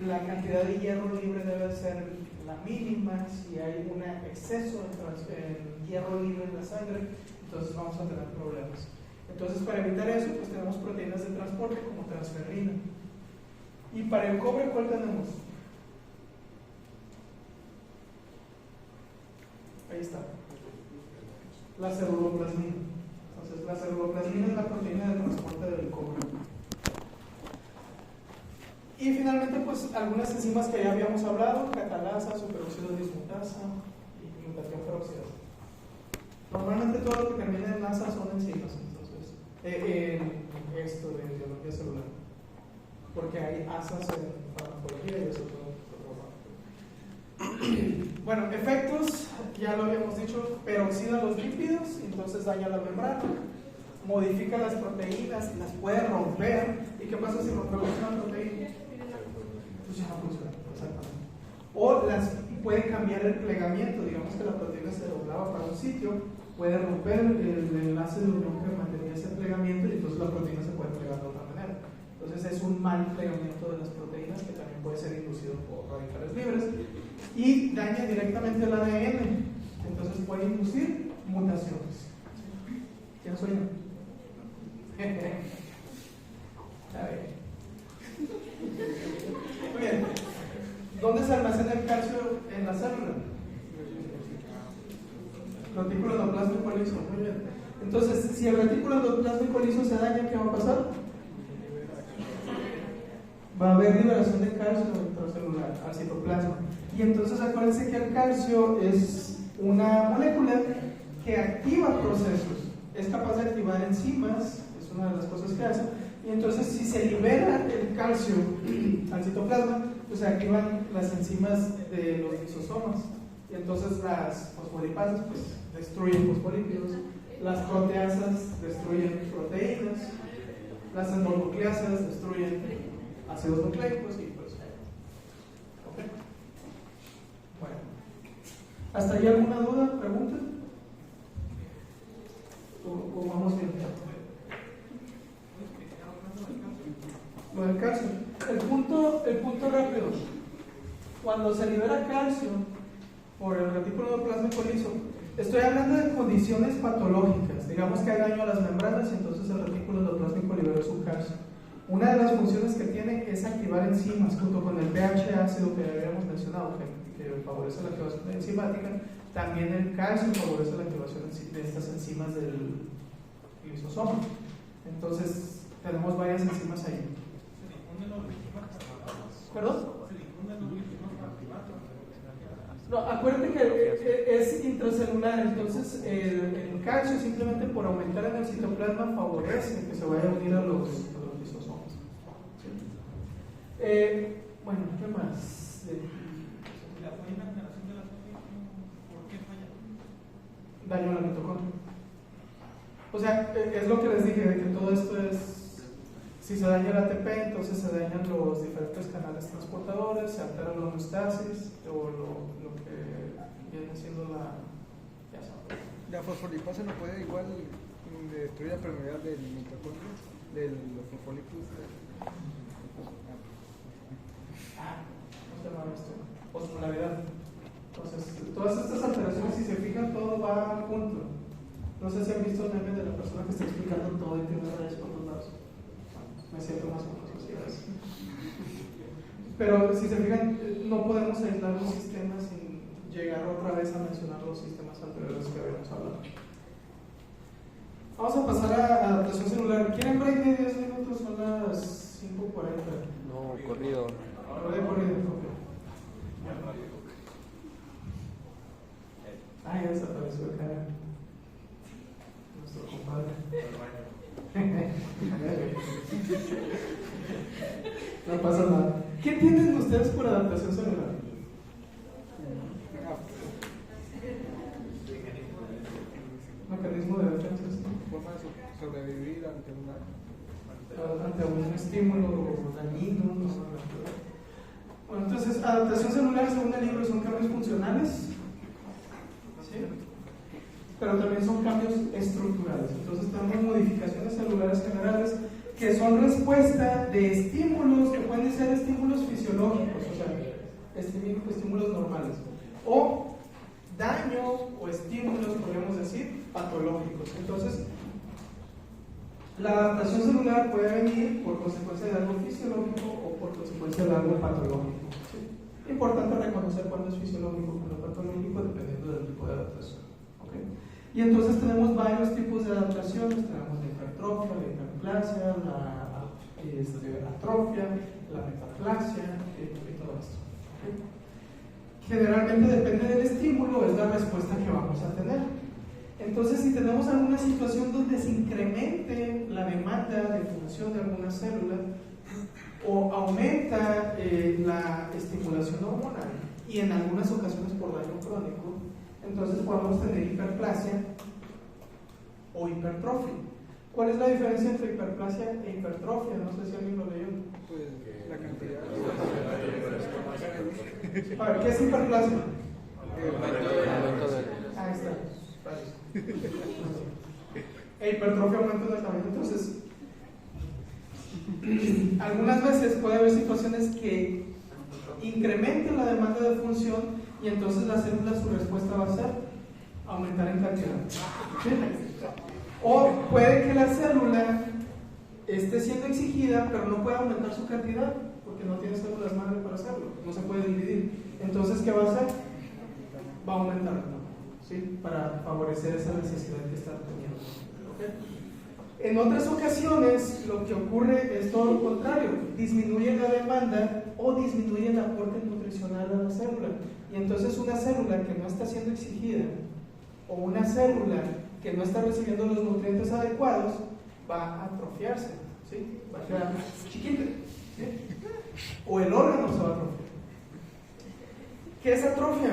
la cantidad de hierro libre debe ser la mínima. Si hay un exceso de hierro libre en la sangre, entonces vamos a tener problemas. Entonces, para evitar eso, pues tenemos proteínas de transporte como transferrina. Y para el cobre, ¿cuál tenemos? Ahí está, la ceruloplasmina. Entonces, la ceruloplasmina es la proteína de transporte del cobre. Y finalmente, pues algunas enzimas que ya habíamos hablado: catalasa, superóxido dismutasa y glutatión peroxidasa. Normalmente todo lo que termina en asa son enzimas, entonces, en esto de biología celular, porque hay asas en farmacología y eso todo. Bueno, efectos, ya lo habíamos dicho: peroxida los lípidos, entonces daña la membrana, modifica las proteínas, las puede romper. ¿Y qué pasa si rompemos una proteína? Pues ya no funciona, exactamente. O puede cambiar el plegamiento, digamos que la proteína se doblaba para un sitio, puede romper el enlace de unión que mantenía ese plegamiento, y entonces la proteína se puede plegar de otra manera. Entonces es un mal plegamiento de las proteínas que también puede ser inducido por radicales libres, y daña directamente el ADN, entonces puede inducir mutaciones. ¿Quién soy yo? Está bien. Muy bien. Retículo endoplásmico liso, muy bien. Entonces, si el retículo endoplásmico liso se daña, ¿qué va a pasar? Va a haber liberación de calcio intracelular al citoplasma. Y entonces acuérdense que el calcio es una molécula que activa procesos, es capaz de activar enzimas, es una de las cosas que hace. Y entonces si se libera el calcio al citoplasma, pues se activan las enzimas de los lisosomas. Y entonces las fosfolipasas pues destruyen fosfolípidos, las proteasas destruyen proteínas, las endonucleasas destruyen ácidos nucleicos y pues. ¿Okay? Bueno. ¿Hasta ahí alguna duda, pregunta? ¿O vamos bien? Lo del calcio. El punto rápido. Cuando se libera calcio por el retículo endoplásmico liso, estoy hablando de condiciones patológicas. Digamos que hay daño a las membranas y entonces el retículo endoplásmico libera su calcio. Una de las funciones que tiene es activar enzimas junto con el pH ácido que ya habíamos mencionado, que favorece la activación enzimática. También el calcio favorece la activación de estas enzimas del lisosoma. Entonces, tenemos varias enzimas ahí. ¿Perdón? No, acuérdate que es intracelular, entonces el calcio simplemente por aumentar en el citoplasma favorece que se vaya a unir a los lisosomas. ¿Sí? Bueno, ¿qué más? La buena generación de la ¿por qué falla? Daño a la mitocondria. O sea, es lo que les dije, de que todo esto es. Si se daña el ATP, entonces se dañan los diferentes canales transportadores, se altera la homeostasis o lo que viene siendo la. Ya saben. La fosfolipasa no puede igual destruir la permeabilidad del mitocondrio, de los fosfolípidos. ¿Cómo se llama esto? Osmolaridad. Entonces, todas estas alteraciones, si se fijan, todo va junto. No sé si han visto el meme de la persona que está explicando todo y tiene rayas por todos lados. Me siento más con cosas así. Pero si se fijan, no podemos aislar los sistemas sin llegar otra vez a mencionar los sistemas anteriores que habíamos hablado. Vamos a pasar a adaptación celular. ¿Quieren break de 10 minutos? Son las 5:40. No, corrido. Corrido. Ah, ya desapareció acá nuestro compadre. No pasa nada. ¿Qué tienen ustedes por adaptación celular? Mecanismo de defensa. Forma de sobrevivir ante un estímulo dañino. Bueno, entonces, adaptación celular, según el libro, son cambios funcionales, ¿sí? Pero también son cambios estructurales. Entonces, tenemos modificaciones celulares generales que son respuesta de estímulos que pueden ser estímulos fisiológicos, o sea, estímulos normales, o daño o estímulos, podríamos decir, patológicos. Entonces, la adaptación celular puede venir por consecuencia de algo fisiológico o por consecuencia de algo patológico. ¿Sí? Importante reconocer cuándo es fisiológico y cuándo es patológico dependiendo del tipo de adaptación. ¿Okay? Y entonces tenemos varios tipos de adaptaciones. Tenemos la hipertrofia, la hiperplasia, la atrofia, la metaplasia y todo esto. ¿Okay? Generalmente depende del estímulo, es la respuesta que vamos a tener. Entonces, si tenemos alguna situación donde se incremente la demanda de función de alguna célula o aumenta la estimulación hormonal y en algunas ocasiones por daño crónico, entonces podemos tener hiperplasia o hipertrofia. ¿Cuál es la diferencia entre hiperplasia e hipertrofia? No sé si alguien lo leyó. pues la cantidad. A ver, ¿qué es hiperplasia? Ahí está. Hipertrofia, aumento del tamaño. Entonces, algunas veces puede haber situaciones que incrementen la demanda de función y entonces la célula, su respuesta va a ser aumentar en cantidad. ¿Sí? O puede que la célula esté siendo exigida pero no puede aumentar su cantidad porque no tiene células madre para hacerlo, no se puede dividir. Entonces, ¿qué va a hacer? Va a aumentar. ¿sí? Para favorecer esa necesidad que están teniendo. ¿Ok? En otras ocasiones lo que ocurre es todo lo contrario, disminuye la demanda o disminuye el aporte nutricional a la célula, y entonces una célula que no está siendo exigida o una célula que no está recibiendo los nutrientes adecuados va a atrofiarse, ¿sí? Va a quedar chiquita, ¿sí? O el órgano se va a atrofiar. ¿Qué es atrofia?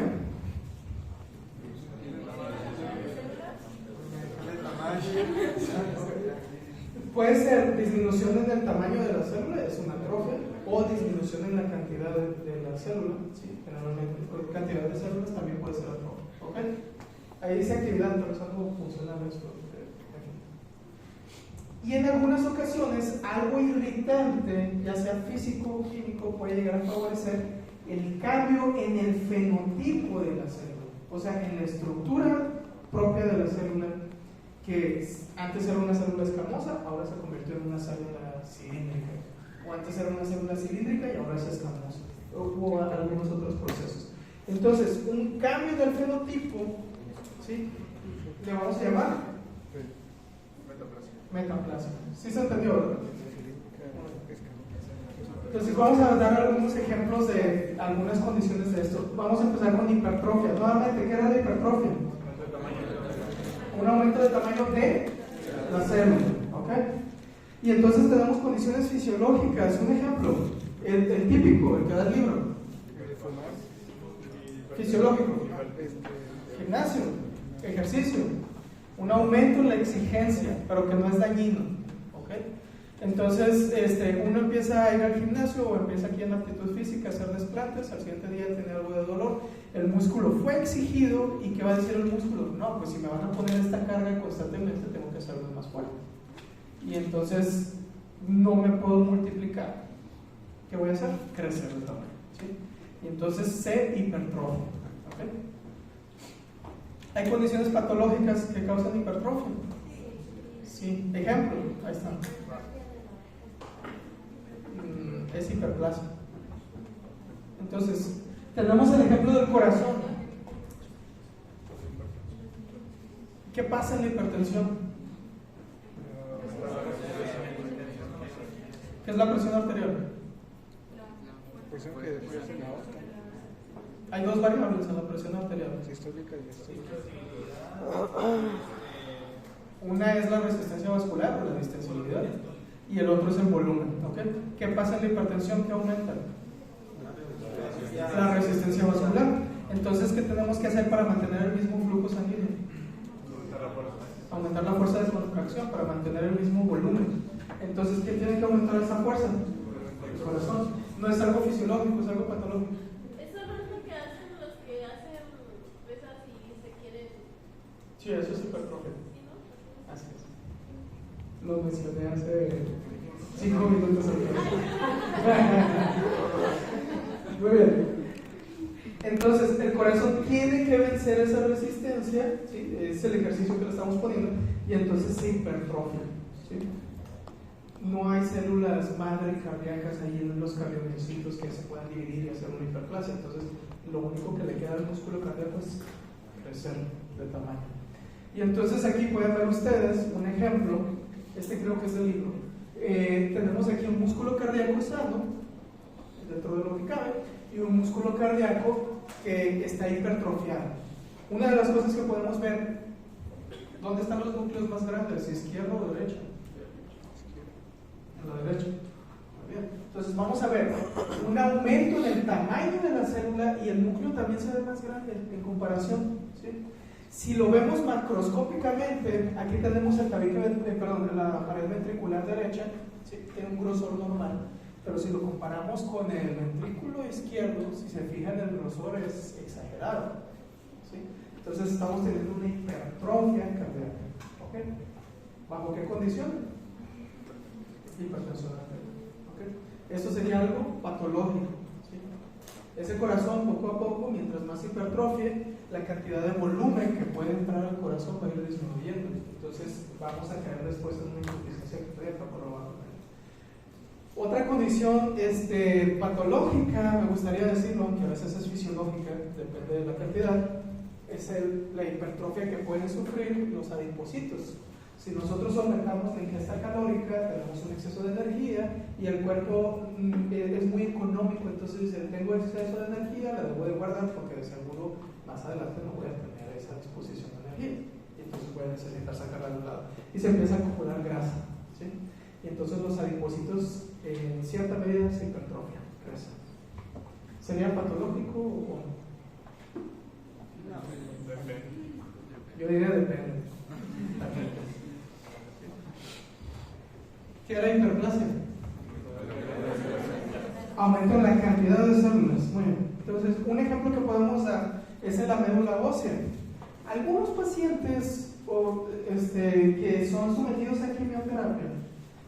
Puede ser disminución en el tamaño de la célula, es una atrofia, o disminución en la cantidad de la célula, ¿sí? Generalmente, por cantidad de células también puede ser atrofia, ¿ok? Ahí dice actividad, pero es algo funcional esto. Y en algunas ocasiones, algo irritante, ya sea físico o químico, puede llegar a favorecer el cambio en el fenotipo de la célula, o sea, en la estructura propia de la célula, que antes era una célula escamosa, ahora se convirtió en una célula cilíndrica, o antes era una célula cilíndrica y ahora es escamosa. Hubo algunos otros procesos. Entonces, un cambio del fenotipo, ¿sí? Le vamos a llamar metaplasia. ¿Sí se entendió, verdad? Entonces vamos a dar algunos ejemplos de algunas condiciones de esto. Vamos a empezar con hipertrofia. Nuevamente, ¿qué era la hipertrofia? Un aumento de tamaño de la célula, ¿ok? Y entonces tenemos condiciones fisiológicas. Un ejemplo, el típico, el que da el libro. Fisiológico. Gimnasio, ejercicio. Un aumento en la exigencia, pero que no es dañino, ¿ok? Entonces, uno empieza a ir al gimnasio o empieza aquí en la aptitud física a hacer desplantes, al siguiente día tiene algo de dolor, el músculo fue exigido, y ¿qué va a decir el músculo? No, pues si me van a poner esta carga constantemente, tengo que hacerlo más fuerte. Y entonces, no me puedo multiplicar. ¿Qué voy a hacer? Crecer de tamaño, ¿sí? Y entonces se hipertrofia, ¿ok? ¿Hay condiciones patológicas que causan hipertrofia? Sí, ejemplo, ahí está. Es hiperplasia. Entonces, tenemos el ejemplo del corazón. ¿Qué pasa en la hipertensión? ¿Qué es la presión arterial? Hay dos variables en la presión arterial. Una es la resistencia vascular o la distensibilidad, y el otro es el volumen, ¿ok? ¿Qué pasa en la hipertensión? ¿Qué aumenta? La resistencia vascular. Entonces, ¿qué tenemos que hacer para mantener el mismo flujo sanguíneo? Aumentar la fuerza de contracción para mantener el mismo volumen. Entonces, ¿quién tiene que aumentar esa fuerza? El corazón. No es algo fisiológico, es algo patológico. Eso no es lo que hacen los que hacen pesas y se quieren. Sí, eso es hipertrofia. ¿Sí, no? Así es. Lo mencioné hace 5 minutos atrás. Muy bien. Entonces, el corazón tiene que vencer esa resistencia, ¿sí? Es el ejercicio que le estamos poniendo, y entonces se hipertrofia, ¿sí? No hay células madre cardíacas ahí en los cardiomiocitos que se puedan dividir y hacer una hiperplasia. Entonces, lo único que le queda al músculo cardíaco es crecer de tamaño. Y entonces aquí pueden ver ustedes un ejemplo, creo que es del libro. Tenemos aquí un músculo cardíaco sano, dentro de lo que cabe, y un músculo cardíaco que está hipertrofiado. Una de las cosas que podemos ver, ¿dónde están los núcleos más grandes? ¿Izquierda o derecha? En la derecha. Muy bien. Entonces vamos a ver un aumento en el tamaño de la célula, y el núcleo también se ve más grande en comparación, ¿sí? Si lo vemos macroscópicamente, aquí tenemos la pared ventricular derecha, ¿sí? Tiene un grosor normal, pero si lo comparamos con el ventrículo izquierdo, si se fijan, el grosor es exagerado, ¿sí? Entonces estamos teniendo una hipertrofia cardíaca, ¿ok? ¿Bajo qué condición? Hipertensión arterial, ¿ok? Esto sería algo patológico, ¿sí? Ese corazón, poco a poco, mientras más hipertrofie, la cantidad de volumen que puede entrar al corazón va a ir disminuyendo. Entonces vamos a caer después en una insuficiencia cardíaca por abajo. Otra condición patológica, me gustaría decirlo, aunque a veces es fisiológica, depende de la cantidad, la hipertrofia que pueden sufrir los adipocitos. Si nosotros aumentamos la ingesta calórica, tenemos un exceso de energía y el cuerpo es muy económico, entonces dice, tengo exceso de energía, la debo de guardar porque de seguro más adelante no voy a tener esa disposición de energía. Y entonces voy a necesitar sacarla de un lado. Y se empieza a acumular grasa. ¿Sí? Y entonces los adipocitos en cierta medida se hipertrofian, crecen. ¿Sería patológico o no? Yo diría depende. ¿Qué era hiperplasia? Aumento en la cantidad de células. Muy bien. Entonces, un ejemplo que podemos dar es en la médula ósea. Algunos pacientes que son sometidos a quimioterapia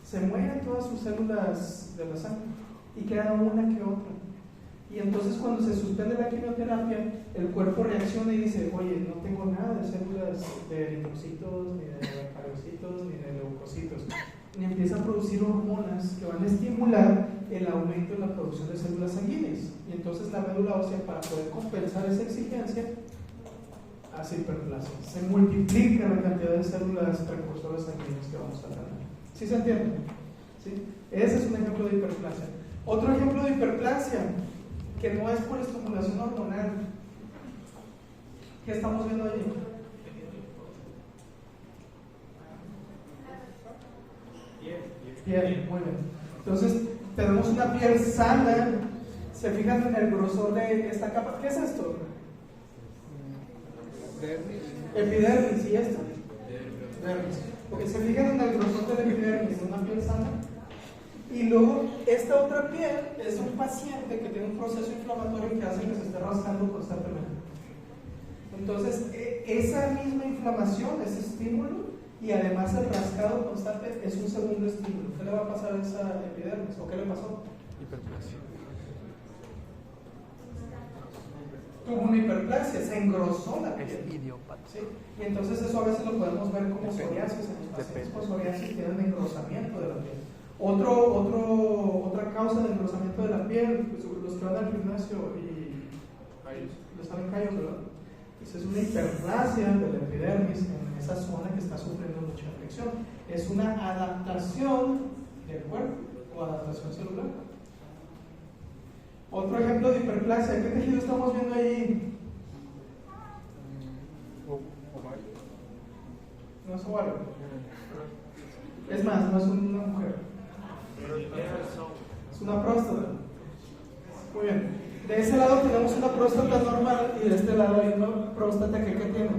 se mueren todas sus células de la sangre y quedan una que otra. Y entonces cuando se suspende la quimioterapia, el cuerpo reacciona y dice, oye, no tengo nada de células de eritrocitos, ni de cariocitos, ni de leucocitos. Y empieza a producir hormonas que van a estimular el aumento en la producción de células sanguíneas. Y entonces la médula ósea, para poder compensar esa exigencia, hace hiperplasia. Se multiplica la cantidad de células precursoras sanguíneas que vamos a tener. ¿Sí se entiende? ¿Sí? Ese es un ejemplo de hiperplasia. Otro ejemplo de hiperplasia, que no es por estimulación hormonal. ¿Qué estamos viendo allí? Piel, muy bien. Entonces, tenemos una piel sana. ¿Se fijan en el grosor de esta capa? ¿Qué es esto? Epidermis. ¿Y esto? Dermis. Porque se fijan en el grosor del epidermis, una piel sana. Y luego, esta otra piel es un paciente que tiene un proceso inflamatorio que hace que se esté rascando constantemente. Entonces, esa misma inflamación, ese estímulo, y además el rascado constante es un segundo estímulo. ¿Qué le va a pasar a esa epidermis? ¿O qué le pasó? Hiperplasia. Tuvo una hiperplasia, se engrosó la piel. Es idiopata. ¿Sí? Y entonces eso a veces lo podemos ver como psoriasis en los pacientes con psoriasis que tienen engrosamiento de la piel. Otra causa de engrosamiento de la piel, pues, los que van al gimnasio y les salen callos, ¿verdad? Pues es una hiperplasia de la epidermis en esa zona que está sufriendo mucha infección. Es una adaptación del cuerpo o adaptación celular. Otro ejemplo de hiperplasia, ¿qué tejido estamos viendo ahí? No es ovario. Es más, no es una mujer. Es una próstata. Muy bien. De ese lado tenemos una próstata normal y de este lado hay una próstata que ¿qué tiene?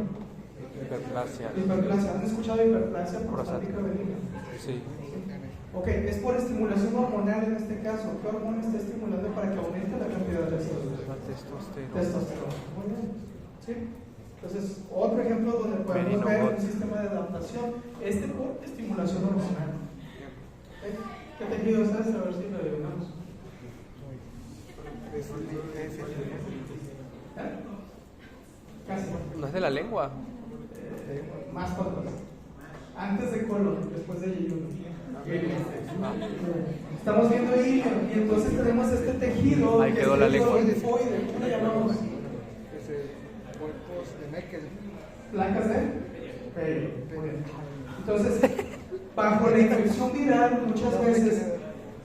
Hiperplasia. Hiperplasia. ¿Han escuchado hiperplasia prostática benigna? Sí. Ok, es por estimulación hormonal en este caso. ¿Qué hormona está estimulando para que aumente la cantidad de células? La testosterona. Testosterona. Muy bien. ¿Sí? Entonces, otro ejemplo donde podemos ver un sistema de adaptación, por estimulación hormonal. ¿Qué tejido es este? A ver si lo adivinamos. Casi. ¿No es de la lengua? Más para atrás. Antes de colon, después de yeyuno. Estamos viendo hilio y entonces tenemos este tejido. Ahí quedó la lengua. Linfoide, ¿cómo le llamamos? Cuerpos de Meckel. Placas de pelo. Entonces, bajo la infección viral, muchas veces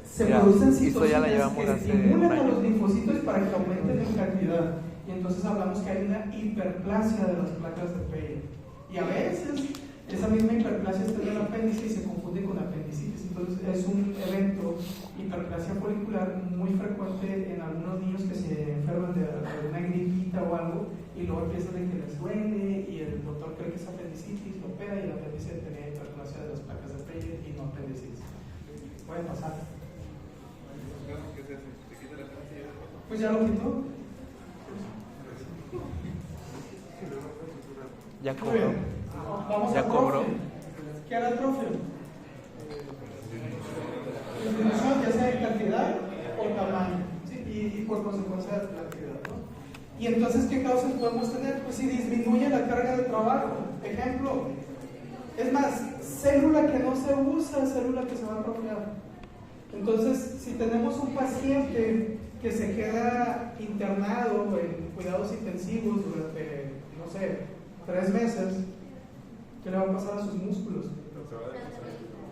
se producen citocinas que estimulan a los linfocitos para que aumenten en cantidad. Y entonces hablamos que hay una hiperplasia de las placas de pelo. Y a veces esa misma hiperplasia está en el apéndice y se confunde con apendicitis. Entonces es un evento, hiperplasia folicular, muy frecuente en algunos niños que se enferman de una gripita o algo y luego empiezan a que les duele y el doctor cree que es apendicitis, lo opera y el apéndice tenía hiperplasia de las placas de Peyer y no apendicitis. Puede pasar. ¿Qué se hace? ¿Te quita la pastilla? Pues ya lo quitó. Ya Muy cobró. bien. Vamos Ya a cobró. atrofia. ¿Qué era atrofia? Disminución ya sea de cantidad o tamaño, ¿sí? y por consecuencia de la actividad, ¿no? Y entonces, ¿qué causas podemos tener? Pues si disminuye la carga de trabajo. Ejemplo, es más, célula que no se usa, célula que se va a atrofiar. Entonces, si tenemos un paciente que se queda internado en cuidados intensivos durante, no sé, 3 meses, ¿qué le va a pasar a sus músculos?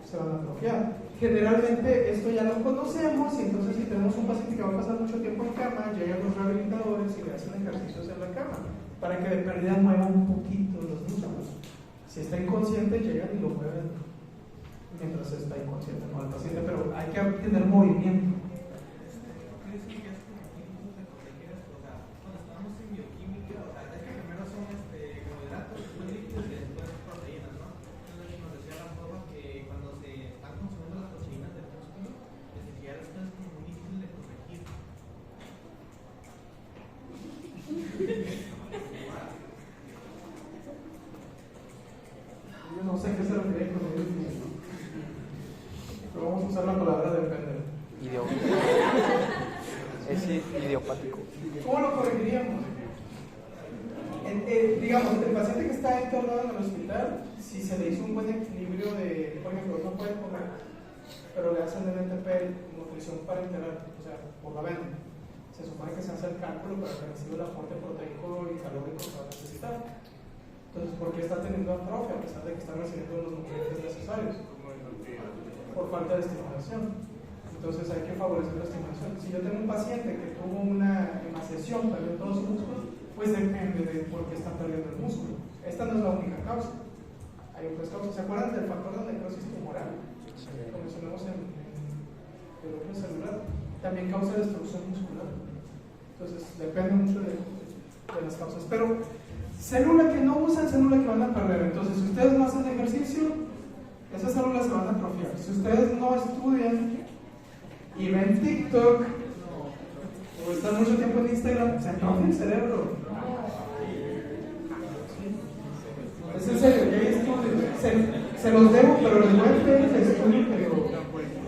Se van a atrofiar. Generalmente esto ya lo conocemos y entonces si tenemos un paciente que va a pasar mucho tiempo en cama, llegan los rehabilitadores y le hacen ejercicios en la cama para que de pérdida mueva un poquito los músculos. Si está inconsciente, llegan y lo mueven mientras está inconsciente, no el paciente, pero hay que tener movimiento. ¿Crees que es como tipos de proteínas? O sea, cuando estamos en bioquímica, o sea, es que primero son carbohidratos, después lípidos y después proteínas, ¿no? Entonces nos decía la forma que cuando se están consumiendo las proteínas del músculo, desde que ya esto es como muy difícil de corregir. Yo no sé qué se refiere con ello, pero vamos a usar la palabra depende. Es idiopático. ¿Cómo lo corregiríamos? Digamos, el paciente que está internado en el hospital, si se le hizo un buen equilibrio de, por ejemplo, no puede comer, pero le hacen el NTP, nutrición parenteral, o sea, por la vena. Se supone que se hace el cálculo para que reciba el aporte proteico y calórico que va a necesitar. Entonces, ¿por qué está teniendo atrofia a pesar de que está recibiendo los nutrientes necesarios? Por falta de estimulación. Entonces hay que favorecer la estimulación. Si yo tengo un paciente que tuvo una emaciación, perdió todos sus músculos, pues depende de por qué está perdiendo el músculo. Esta no es la única causa. Hay otras causas. ¿Se acuerdan del factor de necrosis tumoral? Lo mencionamos en el núcleo celular. También causa destrucción muscular. Entonces depende mucho de las causas. Pero célula que no usan, célula que van a perder. Entonces, si ustedes no hacen ejercicio, esas células se van a atrofiar. Si ustedes no estudian y ven TikTok o están mucho tiempo en Instagram, se atrofia el cerebro. Es en serio, ya hay estudios. Se los debo, pero les voy a pedir el estudio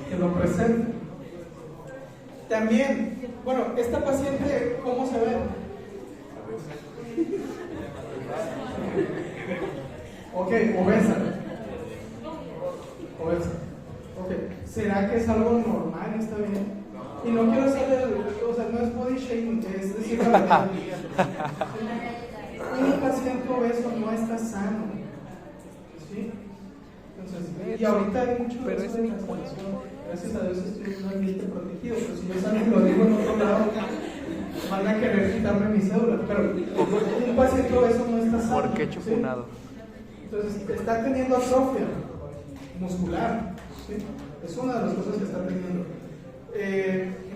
que lo presente. También, bueno, esta paciente, ¿cómo se ve? Ok, obesa. Ok, ¿será que es algo normal? ¿Está bien? Y no quiero hacerle, o sea, no es body shaming, es decir, la verdad. Un paciente obeso no está sano. ¿Sí? Entonces, y ahorita hay mucho de eso de cancelación. Gracias a Dios estoy en un ambiente protegido, pero si yo salgo y lo digo en otro lado, van a querer quitarme mi cédula. Pero un paciente obeso no está sano. ¿Por qué chupunado? ¿Sí? Entonces, está teniendo atrofia muscular. ¿Sí? Es una de las cosas que está teniendo.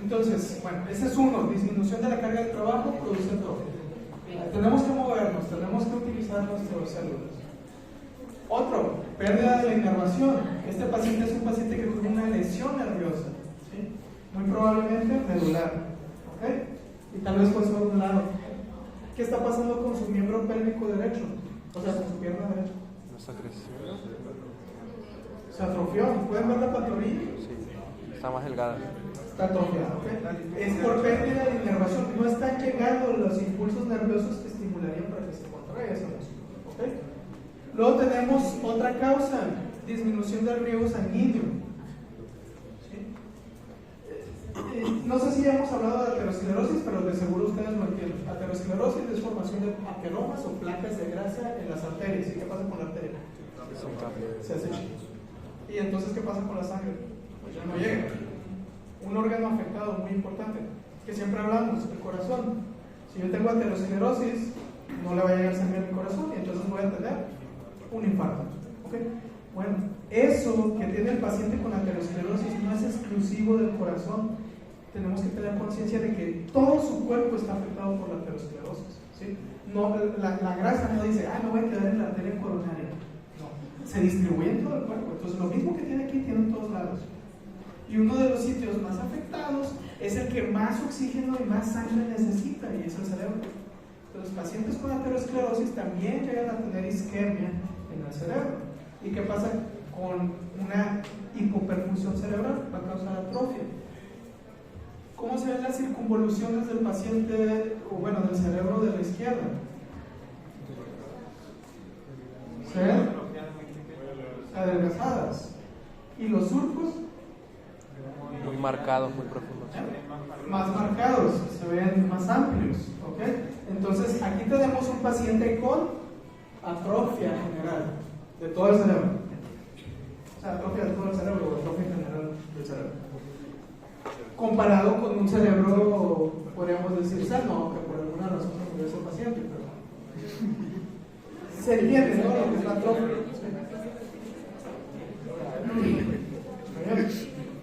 Entonces, bueno, ese es uno, disminución de la carga de trabajo produce atrofia. Tenemos que movernos, tenemos que utilizar nuestras células. Otro, pérdida de la inervación. Este paciente es un paciente que tuvo una lesión nerviosa, ¿sí? Muy probablemente medular, ¿ok? Y tal vez fue solo un lado. ¿Qué está pasando con su miembro pélvico derecho? O sea, con su pierna derecha. Se atrofió. ¿Pueden ver la pantorrilla? Sí, está más delgada. Está atrofiada, ¿ok? Es por pérdida de inervación. No están llegando los impulsos nerviosos que estimularían para que se contraiga ese músculo, ¿ok? Luego tenemos otra causa, disminución del riego sanguíneo. ¿Sí? No sé si ya hemos hablado de aterosclerosis, pero de seguro ustedes lo entienden. Aterosclerosis es formación de ateromas o placas de grasa en las arterias. ¿Y qué pasa con la arteria? Se hace chico. ¿Y entonces qué pasa con la sangre? Pues ya no llega. Un órgano afectado muy importante, que siempre hablamos, el corazón. Si yo tengo aterosclerosis, no le va a llegar sangre a mi corazón y entonces voy a tener un infarto. ¿Okay? Bueno, eso que tiene el paciente con aterosclerosis no es exclusivo del corazón. Tenemos que tener conciencia de que todo su cuerpo está afectado por la aterosclerosis. ¿Sí? No, la grasa no dice, me voy a quedar en la arteria coronaria. No, se distribuye en todo el cuerpo. Entonces, lo mismo que tiene aquí, tiene en todos lados. Y uno de los sitios más afectados es el que más oxígeno y más sangre necesita, y es el cerebro. Los pacientes con aterosclerosis también llegan a tener isquemia en el cerebro. ¿Y qué pasa con una hipoperfusión cerebral? Va a causar atrofia. ¿Cómo se ven las circunvoluciones del paciente, o bueno, del cerebro de la izquierda? ¿Se ven? Adelgazadas. ¿Y los surcos? Muy marcados, muy profundos. Más marcados, se ven más amplios, ¿ok? Entonces, aquí tenemos un paciente con atrofia general de todo el cerebro. O sea, atrofia de todo el cerebro o atrofia general del cerebro. Comparado con un cerebro, podríamos decir, sano, que por alguna razón no murió ese paciente, pero se entiende, ¿no? Lo que es la atrofia.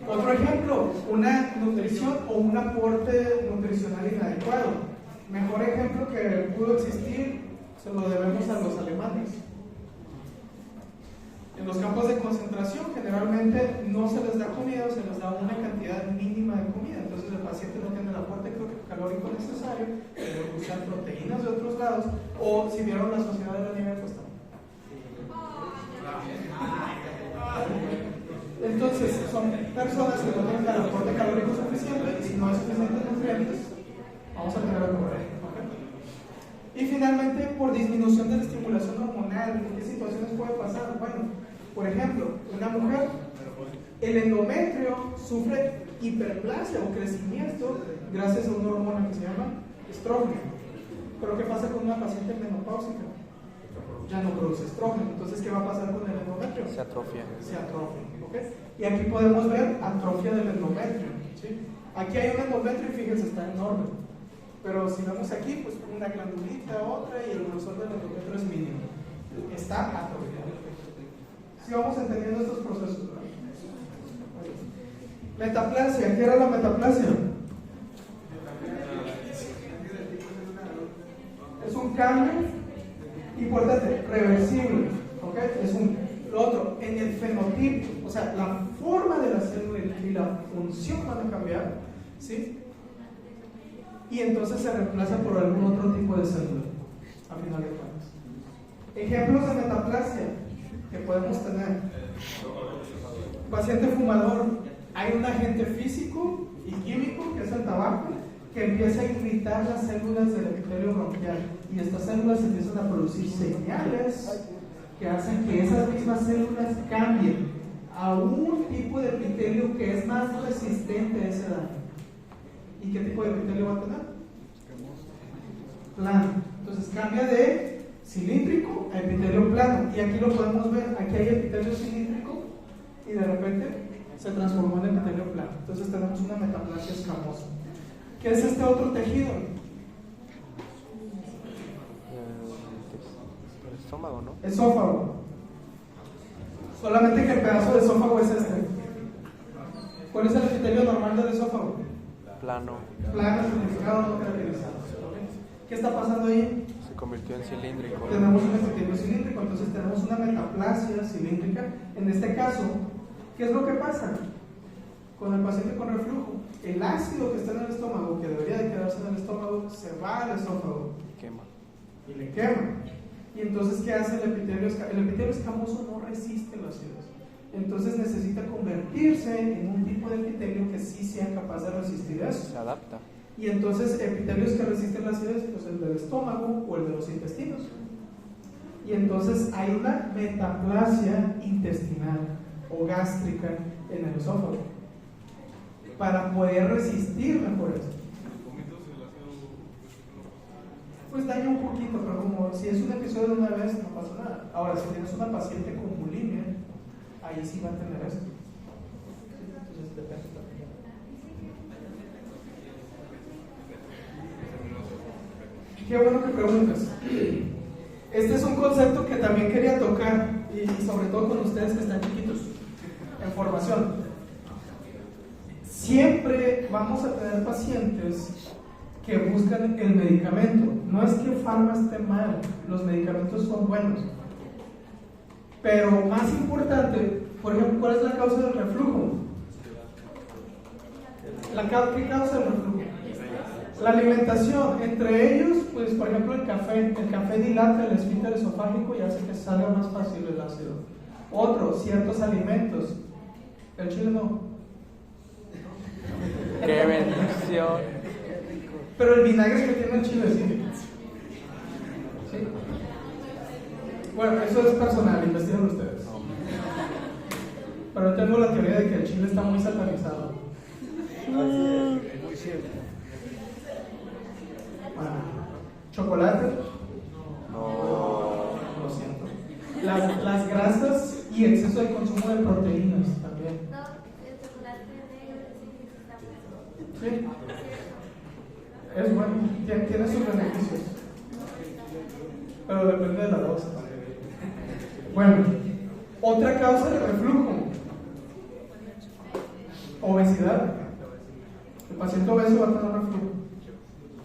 Otro ejemplo, una nutrición o un aporte nutricional inadecuado. Mejor ejemplo que pudo existir se lo debemos a los alemanes. En los campos de concentración generalmente no se les da comida, se les da una cantidad mínima de comida. Entonces el paciente no tiene el aporte calórico necesario, tiene que usar proteínas de otros lados, o si vieron la sociedad de la nieve, pues también. Entonces, son personas que no tienen el aporte calórico suficiente y si no hay suficientes nutrientes, vamos a tener a comer. Y finalmente, por disminución de la estimulación hormonal, ¿en qué situaciones puede pasar? Bueno, por ejemplo, una mujer, el endometrio sufre hiperplasia o crecimiento gracias a una hormona que se llama estrógeno. Pero ¿qué pasa con una paciente menopáusica? Ya no produce estrógeno. Entonces, ¿qué va a pasar con el endometrio? Se atrofia. Se atrofia, ¿ok? Y aquí podemos ver atrofia del endometrio, ¿sí? Aquí hay un endometrio y fíjense, está enorme. Pero si vemos aquí, pues una glandulita, otra, y el grosor del endometrio es mínimo. Está atrofiado. Si vamos entendiendo estos procesos, ¿verdad? Metaplasia, ¿qué era la metaplasia? Es un cambio importante, reversible, ¿ok? Es lo otro, en el fenotipo, o sea, la forma de la célula y la función van a cambiar, ¿sí? Y entonces se reemplaza por algún otro tipo de célula, a final de cuentas. Ejemplos de metaplasia que podemos tener. Paciente fumador, hay un agente físico y químico, que es el tabaco, que empieza a irritar las células del epitelio bronquial, y estas células empiezan a producir señales que hacen que esas mismas células cambien a un tipo de epitelio que es más resistente a ese daño. ¿Y qué tipo de epitelio va a tener? Plano. Entonces cambia de cilíndrico a epitelio plano, y aquí lo podemos ver. Aquí hay epitelio cilíndrico y de repente se transformó en epitelio plano. Entonces tenemos una metaplasia escamosa. ¿Qué es este otro tejido? El estómago, ¿no? Esófago. Solamente que el pedazo de esófago es este. ¿Cuál es el epitelio normal del esófago? Plano. Plano, simplificado, no caracterizado. ¿Qué está pasando ahí? Se convirtió en cilíndrico. Tenemos un epitelio cilíndrico, entonces tenemos una metaplasia cilíndrica. En este caso, ¿qué es lo que pasa con el paciente con reflujo? El ácido que está en el estómago, que debería de quedarse en el estómago, se va al esófago. Quema. Y le quema. Y entonces, ¿qué hace el epitelio? El epitelio escamoso no resiste la acidez. Entonces necesita convertirse en un tipo de epitelio que sí sea capaz de resistir eso. Se adapta. Y entonces epitelios que resisten la acidez, pues el del estómago o el de los intestinos. Y entonces hay una metaplasia intestinal o gástrica en el esófago para poder resistir mejor esto. Pues daña un poquito, pero como si es un episodio de una vez, no pasa nada. Ahora, si tienes una paciente con bulimia, ahí sí va a tener esto. Entonces depende también. Qué bueno que preguntas. Este es un concepto que también quería tocar, y sobre todo con ustedes que están chiquitos, en formación. Siempre vamos a tener pacientes que buscan el medicamento. No es que Pharma esté mal, los medicamentos son buenos. Pero más importante, por ejemplo, ¿cuál es la causa del reflujo? ¿Qué causa el reflujo? La alimentación, entre ellos, pues por ejemplo el café dilata el esfínter esofágico y hace que salga más fácil el ácido. Otro, ciertos alimentos. El chile no. ¡Qué bendición! Pero el vinagre que tiene el chile sí. ¿Sí? Bueno, eso es personal, investiguen ustedes. Pero tengo la teoría de que el chile está muy satanizado. Muy cierto. Bueno, chocolate. No. Lo siento. Las grasas y exceso de consumo de proteínas también. No, el chocolate negro sí que está bueno. Sí, es bueno, tiene sus beneficios. Pero depende de la dosis. Bueno, otra causa de reflujo: obesidad. El paciente obeso va a tener reflujo.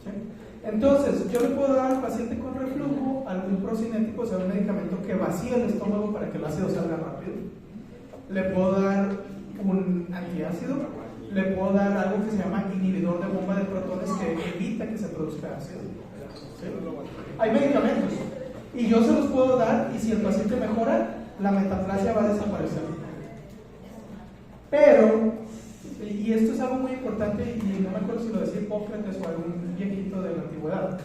¿Sí? Entonces, yo le puedo dar al paciente con reflujo algún procinético, o sea, un medicamento que vacía el estómago para que el ácido salga rápido. Le puedo dar un antiácido. Le puedo dar algo que se llama inhibidor de bomba de protones que evita que se produzca ácido. ¿Sí? Hay medicamentos y yo se los puedo dar, y si el paciente mejora, la metaplasia va a desaparecer. Pero, y esto es algo muy importante, y no me acuerdo si lo decía Hipócrates o algún viejito de la antigüedad,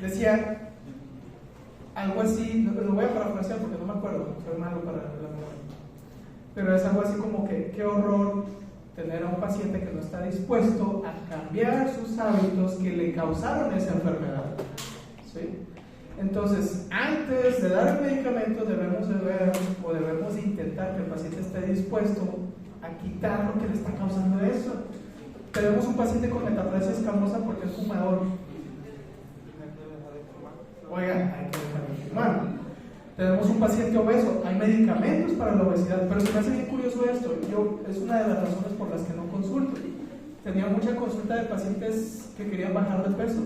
decía algo así, lo voy a parafrasear porque no me acuerdo, soy malo para la memoria, pero es algo así como que qué horror tener a un paciente que no está dispuesto a cambiar sus hábitos que le causaron esa enfermedad. ¿Sí? Entonces, antes de dar el medicamento debemos de ver, o debemos de intentar que el paciente esté dispuesto a quitar lo que le está causando eso. Tenemos un paciente con metaplasia escamosa porque es fumador. Oigan, hay que dejar de fumar. Tenemos un paciente obeso, hay medicamentos para la obesidad, pero se me hace bien curioso esto. Es una de las razones por las que no consulto. Tenía mucha consulta de pacientes que querían bajar de peso.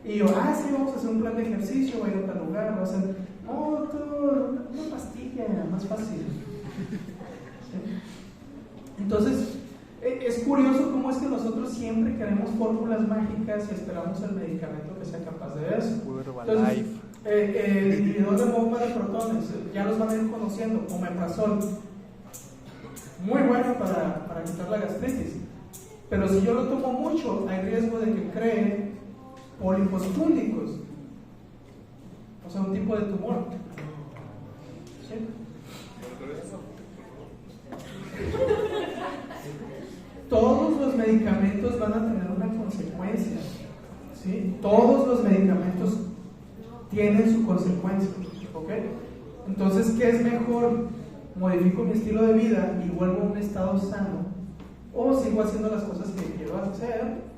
Y yo, sí, vamos a hacer un plan de ejercicio, voy a ir a tal lugar, voy a hacer, doctor, una pastilla, más fácil. ¿Sí? Entonces, es curioso cómo es que nosotros siempre queremos fórmulas mágicas y esperamos el medicamento que sea capaz de eso. Entonces, el inhibidor de bomba de protones, ya los van a ir conociendo, omeprazol, muy bueno para quitar la gastritis, pero si yo lo tomo mucho, hay riesgo de que cree pólipos púndicos, o sea, un tipo de tumor. ¿Sí? Todos los medicamentos van a tener una consecuencia. ¿Sí? Todos los medicamentos tienen su consecuencia. ¿Ok? Entonces, ¿qué es mejor? ¿Modifico mi estilo de vida y vuelvo a un estado sano? ¿O sigo haciendo las cosas que quiero hacer?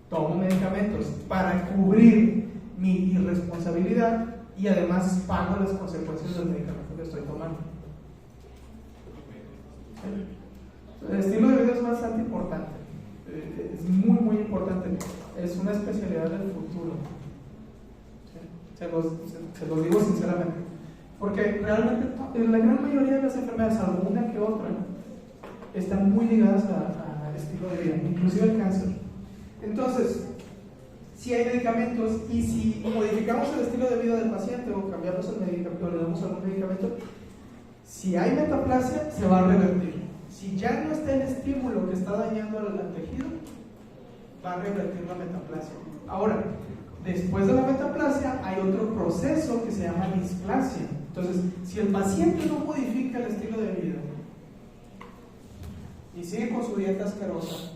Tomo medicamentos para cubrir mi irresponsabilidad y además pago las consecuencias del medicamento que estoy tomando. ¿Sí? El estilo de vida es bastante importante, es muy muy importante, es una especialidad del futuro. ¿Sí? Se los digo sinceramente, porque realmente la gran mayoría de las enfermedades, salvo una que otra, están muy ligadas al estilo de vida, inclusive el cáncer. Entonces, si hay medicamentos y si modificamos el estilo de vida del paciente o cambiamos el medicamento o le damos algún medicamento, si hay metaplasia se va a revertir. Si ya no está el estímulo que está dañando al tejido, va a revertir la metaplasia. Ahora, después de la metaplasia hay otro proceso que se llama displasia. Entonces, si el paciente no modifica el estilo de vida y sigue con su dieta asquerosa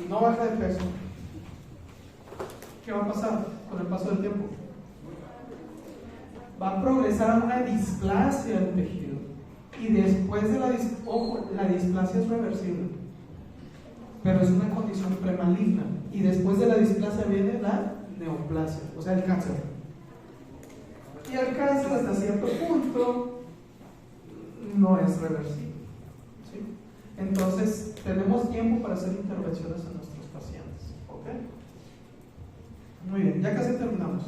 y no baja de peso, ¿qué va a pasar con el paso del tiempo? Va a progresar a una displasia del tejido. Y después de la displasia es reversible, pero es una condición premaligna. Y después de la displasia viene la neoplasia, o sea, el cáncer. Y el cáncer hasta cierto punto no es reversible. ¿Sí? Entonces, tenemos tiempo para hacer intervenciones en nuestros pacientes. ¿Ok? Muy bien, ya casi terminamos.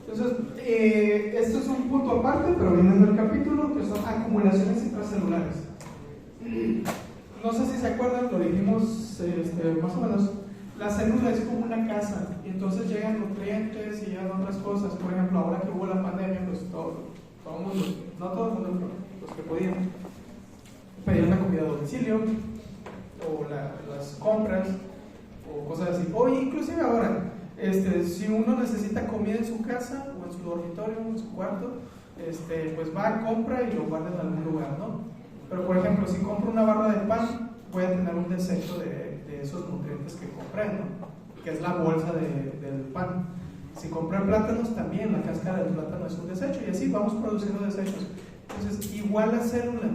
Entonces, esto es un punto aparte, pero viene en el capítulo, que son acumulaciones intracelulares. No sé si se acuerdan, lo dijimos más o menos. La célula es como una casa, y entonces llegan nutrientes y llegan otras cosas. Por ejemplo, ahora que hubo la pandemia, pues todo el mundo, no todo el mundo, pero los que podían, pedían la comida a domicilio, o las compras, o cosas así. O inclusive ahora, si uno necesita comida en su casa o en su dormitorio o en su cuarto, pues va, compra y lo guarda en algún lugar, ¿no? Pero por ejemplo, si compro una barra de pan, voy a tener un desecho de esos nutrientes que compré, ¿no? que es la bolsa del pan. Si compré plátanos, también la cáscara del plátano es un desecho, y así vamos produciendo desechos. Entonces, igual la célula,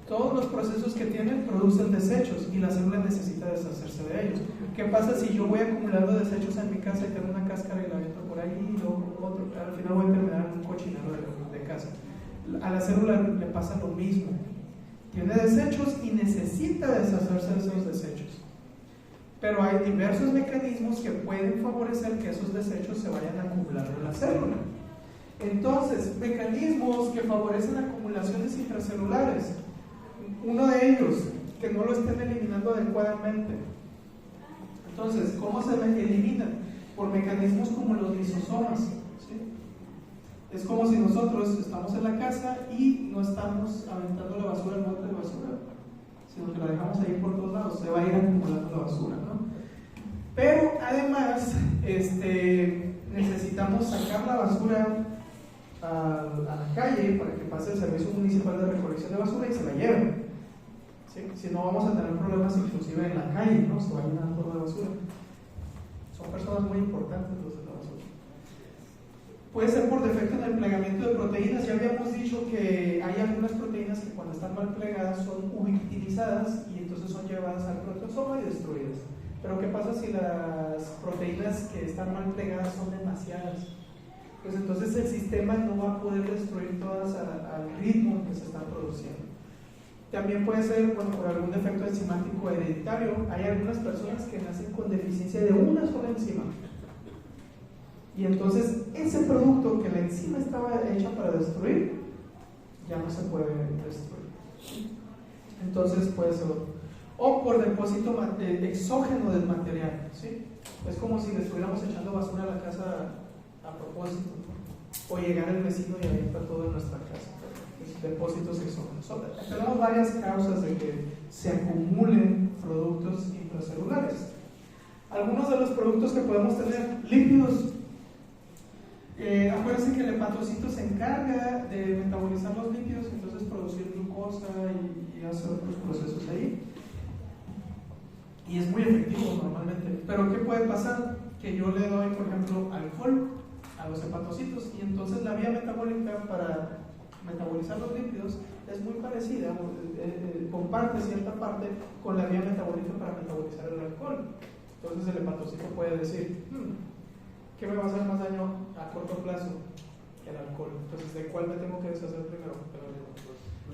todos los procesos que tienen producen desechos y la célula necesita deshacerse de ellos. ¿Qué pasa si yo voy acumulando desechos en mi casa y tengo una cáscara y la aviento por ahí y luego otro? Al final voy a terminar en un cochinero de casa. A la célula le pasa lo mismo. Tiene desechos y necesita deshacerse de esos desechos. Pero hay diversos mecanismos que pueden favorecer que esos desechos se vayan acumulando en la célula. Entonces, mecanismos que favorecen acumulaciones intracelulares. Uno de ellos, que no lo estén eliminando adecuadamente. Entonces, ¿cómo se eliminan? Por mecanismos como los lisosomas, ¿sí? Es como si nosotros estamos en la casa y no estamos aventando la basura al bote de basura, sino que la dejamos ahí por todos lados, se va a ir acumulando la basura, ¿no? Pero además, necesitamos sacar la basura a la calle para que pase el Servicio Municipal de Recolección de Basura y se la lleven. ¿Sí? Si no, vamos a tener problemas inclusive en la calle, ¿no? Se va a llenar todo de basura. Son personas muy importantes los de la basura. Puede ser por defecto en el plegamiento de proteínas. Ya habíamos dicho que hay algunas proteínas que cuando están mal plegadas son utilizadas y entonces son llevadas al proteosoma y destruidas. Pero ¿qué pasa si las proteínas que están mal plegadas son demasiadas? Pues entonces el sistema no va a poder destruir todas al ritmo que se están produciendo. También puede ser, bueno, por algún defecto enzimático hereditario. Hay algunas personas que nacen con deficiencia de una sola enzima. Y entonces ese producto que la enzima estaba hecha para destruir, ya no se puede destruir. Entonces puede ser o por depósito exógeno del material, ¿sí? Es como si le estuviéramos echando basura a la casa a propósito, o llegar el vecino y avienta todo en nuestra casa. Depósitos exógenos. Tenemos varias causas de que se acumulen productos intracelulares. Algunos de los productos que podemos tener: lípidos. Acuérdense que el hepatocito se encarga de metabolizar los lípidos, entonces producir glucosa y hacer otros procesos ahí. Y es muy efectivo normalmente. Pero ¿qué puede pasar? Que yo le doy, por ejemplo, alcohol a los hepatocitos y entonces la vía metabólica para metabolizar los lípidos es muy parecida, comparte cierta parte con la vía metabólica para metabolizar el alcohol. Entonces el hepatocito puede decir, ¿qué me va a hacer más daño a corto plazo que el alcohol? Entonces, ¿de cuál me tengo que deshacer primero?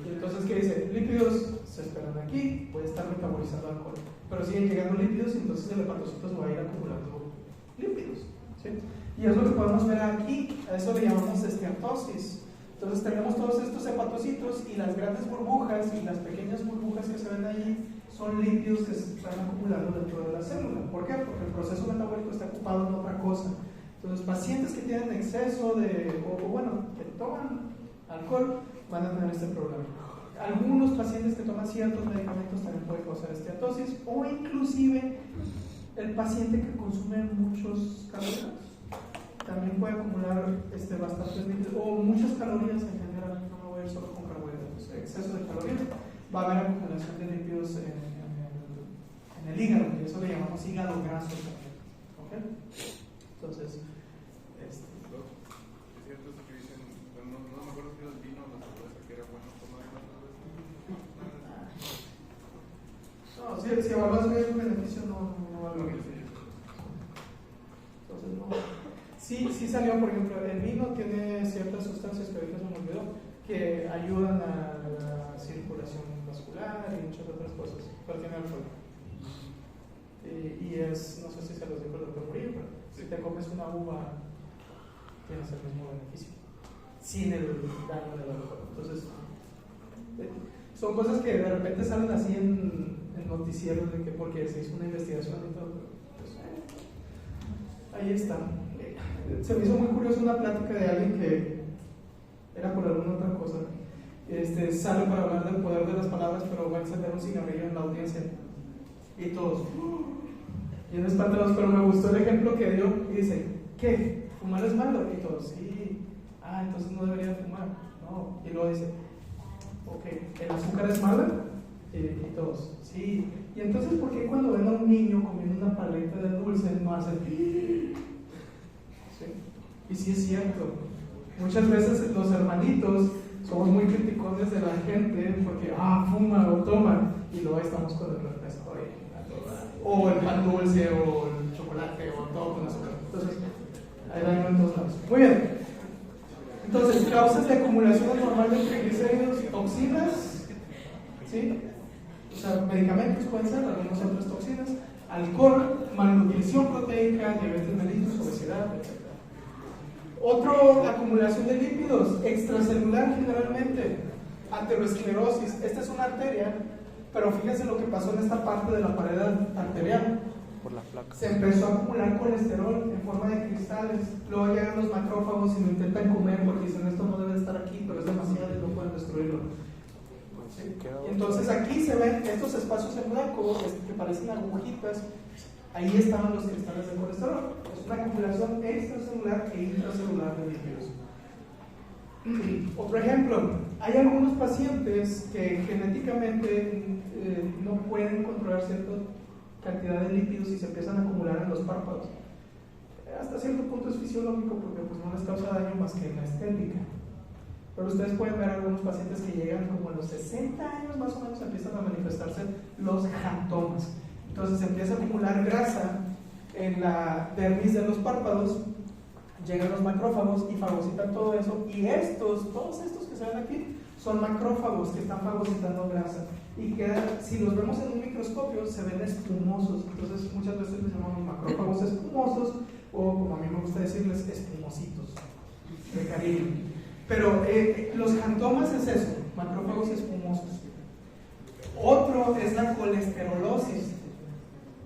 Y entonces, ¿qué dice? Lípidos se esperan aquí, puede estar metabolizando alcohol, pero siguen llegando lípidos y entonces el hepatocito se va a ir acumulando lípidos, ¿sí? Y es lo que podemos ver aquí, a eso le llamamos esteatosis. Entonces tenemos todos estos hepatocitos y las grandes burbujas y las pequeñas burbujas que se ven allí son lípidos que se están acumulando dentro de la célula. ¿Por qué? Porque el proceso metabólico está ocupado en otra cosa. Entonces, pacientes que tienen exceso que toman alcohol van a tener este problema. Algunos pacientes que toman ciertos medicamentos también pueden causar esteatosis, o inclusive el paciente que consume muchos carbohidratos también puede acumular bastantes lípidos o muchas calorías en general. No me voy a ir solo con carbohidratos, exceso de calorías. Va a haber acumulación de lípidos en el hígado, y eso le llamamos hígado graso también. ¿Okay? Entonces, Es cierto eso que dicen, no me acuerdo si era el vino o la cerveza, que era bueno tomar cuántas veces. no, si evaluas bien el beneficio, no va a lo que entonces, no. Sí salió, por ejemplo, el vino tiene ciertas sustancias que ahorita se me olvidó, que ayudan a la circulación vascular y muchas otras cosas, pero tiene alcohol. Y no sé si se los dijo el doctor Murillo, pero si te comes una uva, tienes el mismo beneficio, sin el daño del alcohol. Entonces, son cosas que de repente salen así en noticieros, de que porque se hizo una investigación y todo, pues, ahí está. Se me hizo muy curioso una plática de alguien que era por alguna otra cosa. Sale para hablar del poder de las palabras, pero va a encender un cigarrillo en la audiencia. Y todos, bien espantados, pero me gustó el ejemplo que dio. Y dice, ¿qué? ¿Fumar es malo? Y todos, sí. Entonces no debería fumar. No. Y luego dice, ok, ¿el azúcar es malo? y todos. Sí. Y entonces, ¿por qué cuando ven a un niño comiendo una paleta de dulce no hacen? Sí. Y sí es cierto. Muchas veces los hermanitos somos muy criticones de la gente porque, fuma o toma, y luego ahí estamos con el refresco o el pan dulce o el chocolate o todo con azúcar. Entonces, hay daño en todos lados. Muy bien. Entonces, causas de acumulación anormal de triglicéridos, toxinas, ¿sí? O sea, medicamentos pueden ser, algunas otras toxinas, alcohol, malnutrición proteica, diabetes mellitus, obesidad, etc. Otro, acumulación de lípidos, extracelular generalmente, aterosclerosis. Esta es una arteria, pero fíjense lo que pasó en esta parte de la pared arterial. Por la placa. Se empezó a acumular colesterol en forma de cristales. Luego llegan los macrófagos y lo intentan comer porque dicen esto no debe estar aquí, pero es demasiado y no pueden destruirlo. ¿Sí? Y entonces aquí se ven estos espacios en blanco que parecen agujitas. Ahí estaban los cristales de colesterol. Es una acumulación extracelular e intracelular de lípidos. Otro ejemplo, hay algunos pacientes que genéticamente no pueden controlar cierta cantidad de lípidos y se empiezan a acumular en los párpados. Hasta cierto punto es fisiológico porque pues, no les causa daño más que en la estética. Pero ustedes pueden ver algunos pacientes que llegan como a los 60 años más o menos empiezan a manifestarse los jantomas. Entonces se empieza a acumular grasa en la dermis de los párpados, llegan los macrófagos y fagocitan todo eso, y todos estos que se ven aquí son macrófagos que están fagocitando grasa y quedan, si los vemos en un microscopio se ven espumosos. Entonces muchas veces les llamamos macrófagos espumosos, o como a mí me gusta decirles, espumositos de cariño. Pero los jantomas es eso, macrófagos espumosos. Otro es la colesterolosis,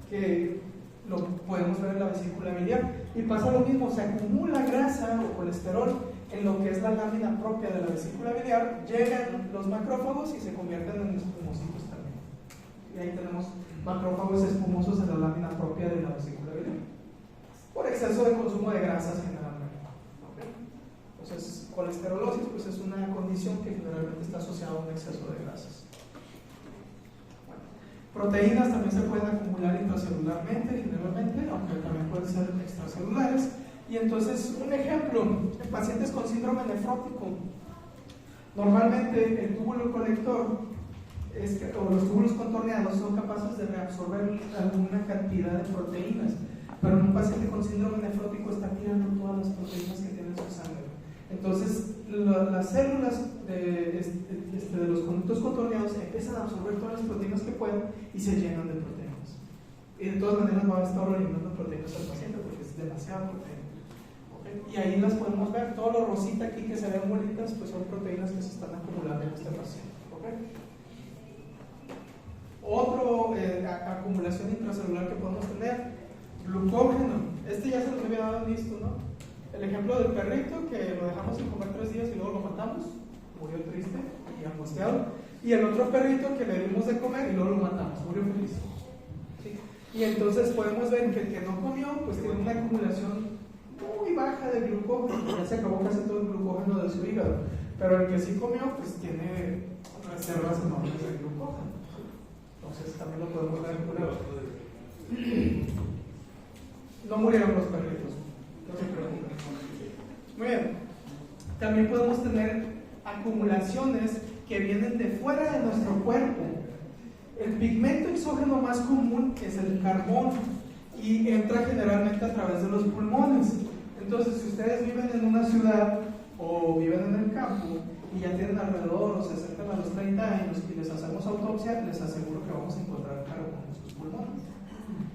que lo podemos ver en la vesícula biliar, y pasa lo mismo, se acumula grasa o colesterol en lo que es la lámina propia de la vesícula biliar, llegan los macrófagos y se convierten en espumositos también. Y ahí tenemos macrófagos espumosos en la lámina propia de la vesícula biliar, por exceso de consumo de grasas generalmente. ¿Okay? Entonces, colesterolosis pues es una condición que generalmente está asociada a un exceso de grasas. Proteínas también se pueden acumular intracelularmente, generalmente, aunque también pueden ser extracelulares. Y entonces, un ejemplo, en pacientes con síndrome nefrótico, normalmente el túbulo colector o los túbulos contorneados son capaces de reabsorber alguna cantidad de proteínas, pero en un paciente con síndrome nefrótico está tirando todas las proteínas que tiene en su sangre. Entonces, las células de los conductos contorneados empiezan a absorber todas las proteínas que pueden y se llenan de proteínas. Y de todas maneras va a estar orientando proteínas al paciente porque es demasiada proteína. ¿Okay? Y ahí las podemos ver, todo lo rosita aquí que se ven bolitas, pues son proteínas que se están acumulando en este paciente. ¿Okay? Otro acumulación intracelular que podemos tener, glucógeno. Este ya se los había dado visto, ¿no? El ejemplo del perrito que lo dejamos sin comer 3 días y luego lo matamos, murió triste y angustiado. Y el otro perrito que le dimos de comer y luego lo matamos, murió feliz. ¿Sí? Y entonces podemos ver que el que no comió, pues tiene una acumulación muy baja de glucógeno, ya se acabó casi todo el glucógeno de su hígado. Pero el que sí comió, pues tiene reservas enormes de glucógeno. Entonces también lo podemos ver curado. No murieron los perritos, no se preocupen. Muy bien. También podemos tener acumulaciones que vienen de fuera de nuestro cuerpo. El pigmento exógeno más común es el carbón y entra generalmente a través de los pulmones. Entonces, si ustedes viven en una ciudad o viven en el campo y ya tienen alrededor o se acercan a los 30 años y les hacemos autopsia, les aseguro que vamos a encontrar carbón en sus pulmones.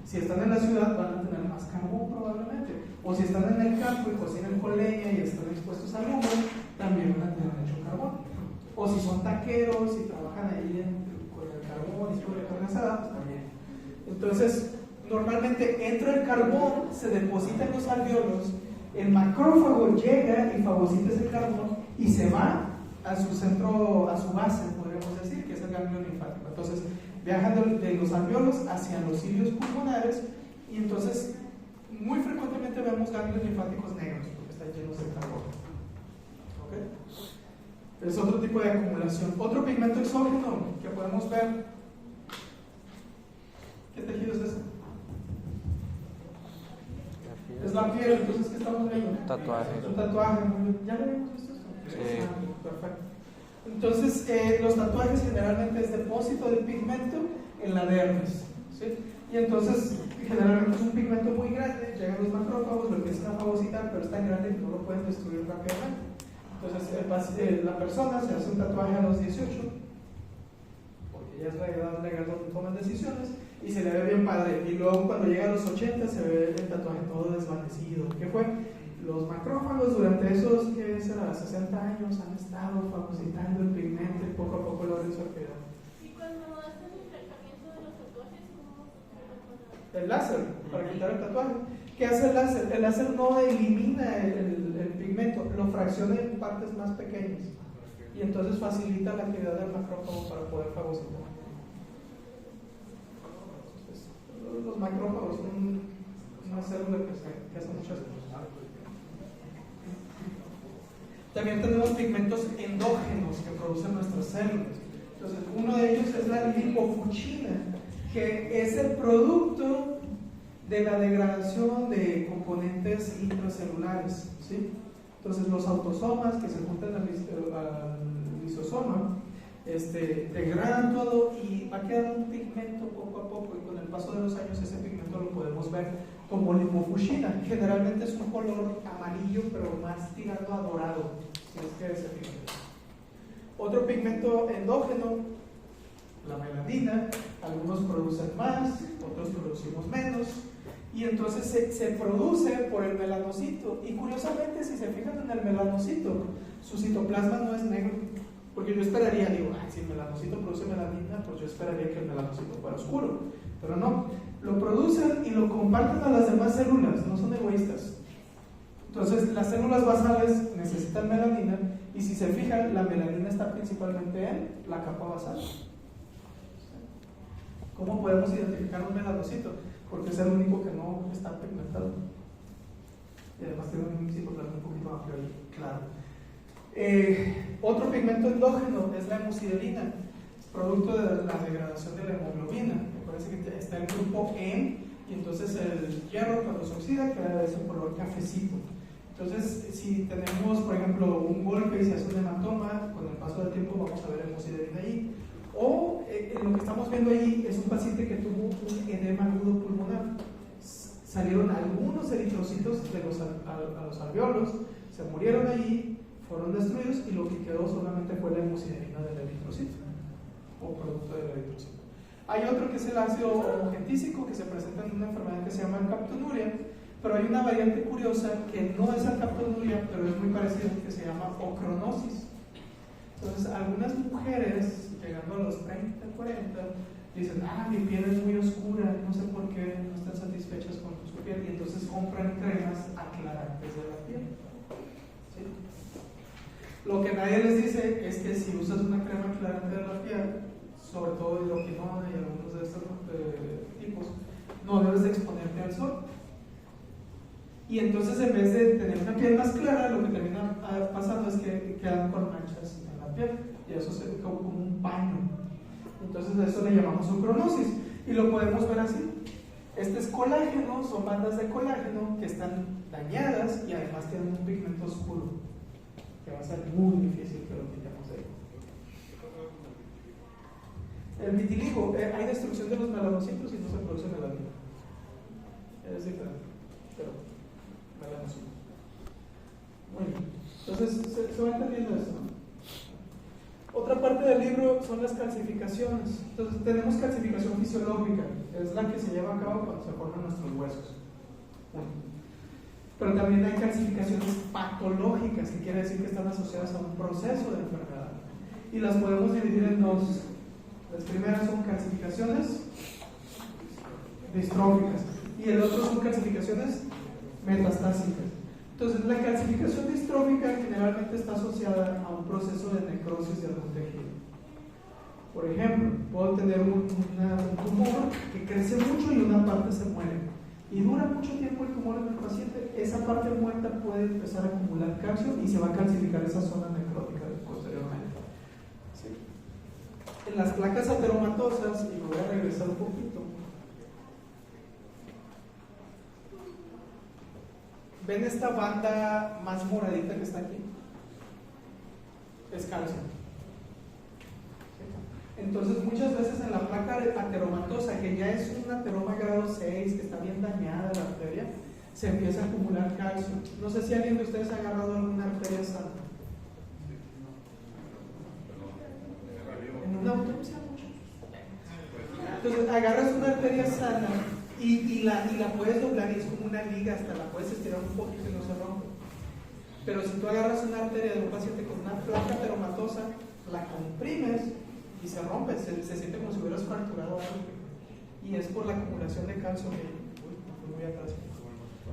Si están en la ciudad van a tener más carbón probablemente, o si están en el campo y cocinan con leña y están expuestos al humo, también van a tener mucho carbón. O si son taqueros y trabajan ahí con el carbón y con la carne asada, pues también. Entonces, normalmente entra el carbón, se deposita en los alvéolos, el macrófago llega y fagocita ese carbón y se va a su centro, a su base, podríamos decir, que es el ganglio linfático. Entonces, viajan de los alvéolos hacia los cilios pulmonares y entonces muy frecuentemente vemos ganglios linfáticos negros porque están llenos de carbón. ¿Okay? Es otro tipo de acumulación. Otro pigmento exógeno que podemos ver tatuaje. Es un tatuaje, ¿ya lo habíamos visto esto? Sí. Perfecto. Entonces, los tatuajes generalmente es depósito de pigmento en la dermis, ¿sí? Y entonces, generalmente es un pigmento muy grande, llegan los macrófagos, lo empiezan a fagocitar, pero es tan grande que no lo pueden destruir rápidamente. Entonces, la persona se hace un tatuaje a los 18, porque ya es la edad legal donde toman decisiones, y se le ve bien padre. Y luego, cuando llega a los 80, se ve el tatuaje todo desvanecido. ¿Qué fue? Los macrófagos durante esos, ¿qué será? 60 años han estado fagocitando el pigmento y poco a poco lo han absorbido. Y cuando hacen el tratamiento de los tatuajes, ¿cómo funciona para...? El láser, para quitar el tatuaje. ¿Qué hace el láser? El láser no elimina el pigmento, lo fracciona en partes más pequeñas. Y entonces facilita la actividad del macrófago para poder fagocitar. Los macrófagos son una célula que hace muchas cosas. También tenemos pigmentos endógenos que producen nuestras células. Entonces, uno de ellos es la lipofuchina, que es el producto de la degradación de componentes intracelulares, ¿sí? Entonces, los autosomas que se juntan al lisosoma degradan todo y va quedando un pigmento poco a poco, y con el paso de los años ese pigmento lo podemos ver como lipofuchina. Generalmente es un color amarillo, pero más tirando a dorado, si es que ese pigmento. Otro pigmento endógeno, la melanina, algunos producen más, otros producimos menos, y entonces se produce por el melanocito. Y curiosamente, si se fijan en el melanocito, su citoplasma no es negro. Porque yo esperaría, si el melanocito produce melanina, pues yo esperaría que el melanocito fuera oscuro. Pero no, lo producen y lo comparten a las demás células, no son egoístas. Entonces, las células basales necesitan melanina, y si se fijan, la melanina está principalmente en la capa basal. ¿Cómo podemos identificar un melanocito? Porque es el único que no está pigmentado. Y además tiene un citoplasma un poquito amplio ahí, claro. Otro pigmento endógeno es la hemosiderina, producto de la degradación de la hemoglobina. Me parece que está el grupo M, y entonces el hierro, cuando se oxida, queda de ese color cafecito. Entonces, si tenemos, por ejemplo, un golpe y se hace un hematoma, con el paso del tiempo vamos a ver hemosiderina ahí. O lo que estamos viendo ahí es un paciente que tuvo un edema agudo pulmonar. Salieron algunos eritrocitos a los alveolos, se murieron allí, fueron destruidos, y lo que quedó solamente fue la hemosiderina del eritrocito, o producto del eritrocito. Hay otro que es el ácido homogentísico, que se presenta en una enfermedad que se llama alcaptonuria, pero hay una variante curiosa que no es alcaptonuria, pero es muy parecida, que se llama ocronosis. Entonces, algunas mujeres, llegando a los 30, 40, dicen, mi piel es muy oscura, no sé por qué no están satisfechas con su piel, y entonces compran cremas aclarantes de la piel. ¿Sí? Lo que nadie les dice es que si usas una crema aclarante de la piel, sobre todo hidroquinona y algunos de estos tipos, no debes de exponerte al sol. Y entonces, en vez de tener una piel más clara, lo que termina pasando es que quedan con manchas en la piel, y eso se ve como un paño. Entonces, a eso le llamamos ocronosis, y lo podemos ver así. Este es colágeno, son bandas de colágeno que están dañadas y además tienen un pigmento oscuro, que va a ser muy difícil que lo quitemos de ahí. El vitiligo, hay destrucción de los melanocitos y no se produce melanina. Es diferente, pero melanocitos. Muy bien. Entonces, se va entendiendo esto, ¿no? Otra parte del libro son las calcificaciones. Entonces, tenemos calcificación fisiológica, es la que se lleva a cabo cuando se forman nuestros huesos. Pero también hay calcificaciones patológicas, que quiere decir que están asociadas a un proceso de enfermedad. Y las podemos dividir en dos. Las primeras son calcificaciones distróficas, y el otro son calcificaciones metastásicas. Entonces, la calcificación distrófica generalmente está asociada a un proceso de necrosis de algún tejido. Por ejemplo, puedo tener un tumor que crece mucho y una parte se muere, y dura mucho tiempo el tumor en el paciente. Esa parte muerta puede empezar a acumular calcio y se va a calcificar esa zona necrótica posteriormente. ¿Sí? En las placas ateromatosas, y me voy a regresar un poquito, ¿Ven esta banda más moradita que está aquí? Es calcio. Entonces muchas veces en la placa ateromatosa, que ya es un ateroma grado 6, que está bien dañada la arteria, se empieza a acumular calcio. No sé si alguien de ustedes ha agarrado alguna arteria sana. En una autopsia, mucho. Entonces agarras una arteria sana y la puedes doblar y es como una liga, hasta la puedes estirar un poquito y no se rompe. Pero si tú agarras una arteria de un paciente con una placa ateromatosa, la comprimes y se rompe, se siente como si hubieras fracturado algo. Y es por la acumulación de calcio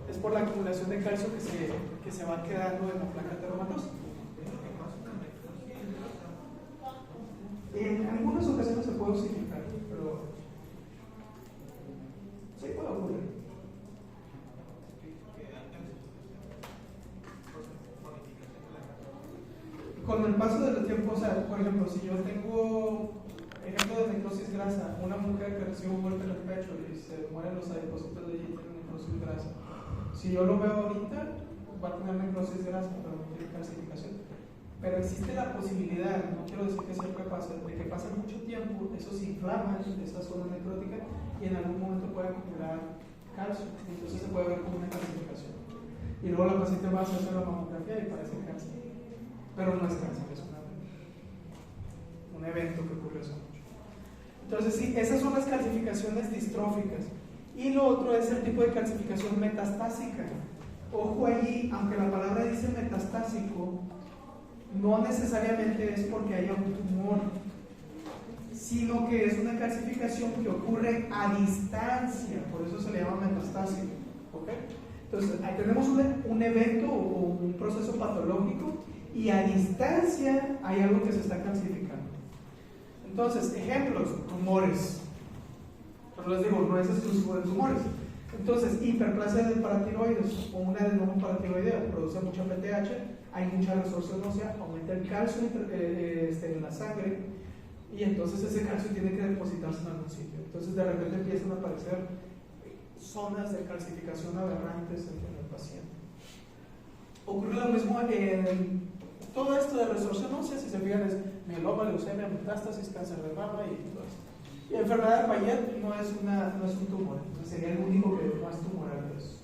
es por la acumulación de calcio que se va quedando en la placa ateromatosa. En algunas ocasiones se puede osificar, pero sí puede ocurrir. Con el paso del tiempo, o sea, por ejemplo, si yo tengo ejemplo de necrosis grasa, una mujer que recibe un golpe en el pecho y se mueren los adipocitos de ella y tiene necrosis grasa, si yo lo veo ahorita, va a tener necrosis grasa, pero no tiene calcificación. Pero existe la posibilidad, no quiero decir que siempre pase, de que pase mucho tiempo, eso se inflama, esa zona necrótica, y en algún momento puede acumular calcio, entonces se puede ver como una calcificación. Y luego la paciente va a hacerse la mamografía y parece cáncer. Pero no es cáncer, es un evento que ocurre eso mucho. Entonces sí, esas son las calcificaciones distróficas. Y lo otro es el tipo de calcificación metastásica. Ojo allí, aunque la palabra dice metastásico, no necesariamente es porque haya un tumor, sino que es una calcificación que ocurre a distancia, por eso se le llama metastásico. ¿Okay? Entonces, ahí tenemos un evento o un proceso patológico y a distancia hay algo que se está calcificando. Entonces, ejemplos, tumores. Pero les digo, no es exclusivo de tumores. Entonces, hiperplasia del paratiroides o una adenoma paratiroidea produce mucha PTH, hay mucha resorción ósea, aumenta el calcio en la sangre y entonces ese calcio tiene que depositarse en algún sitio. Entonces, de repente empiezan a aparecer zonas de calcificación aberrantes en el paciente. Ocurre lo mismo en todo esto de resorción ósea, si se fijan, es mieloma, leucemia, metástasis, cáncer de mama y todo eso. Y enfermedad de Payet no es un tumor, entonces sería el único que no es tumoral de eso.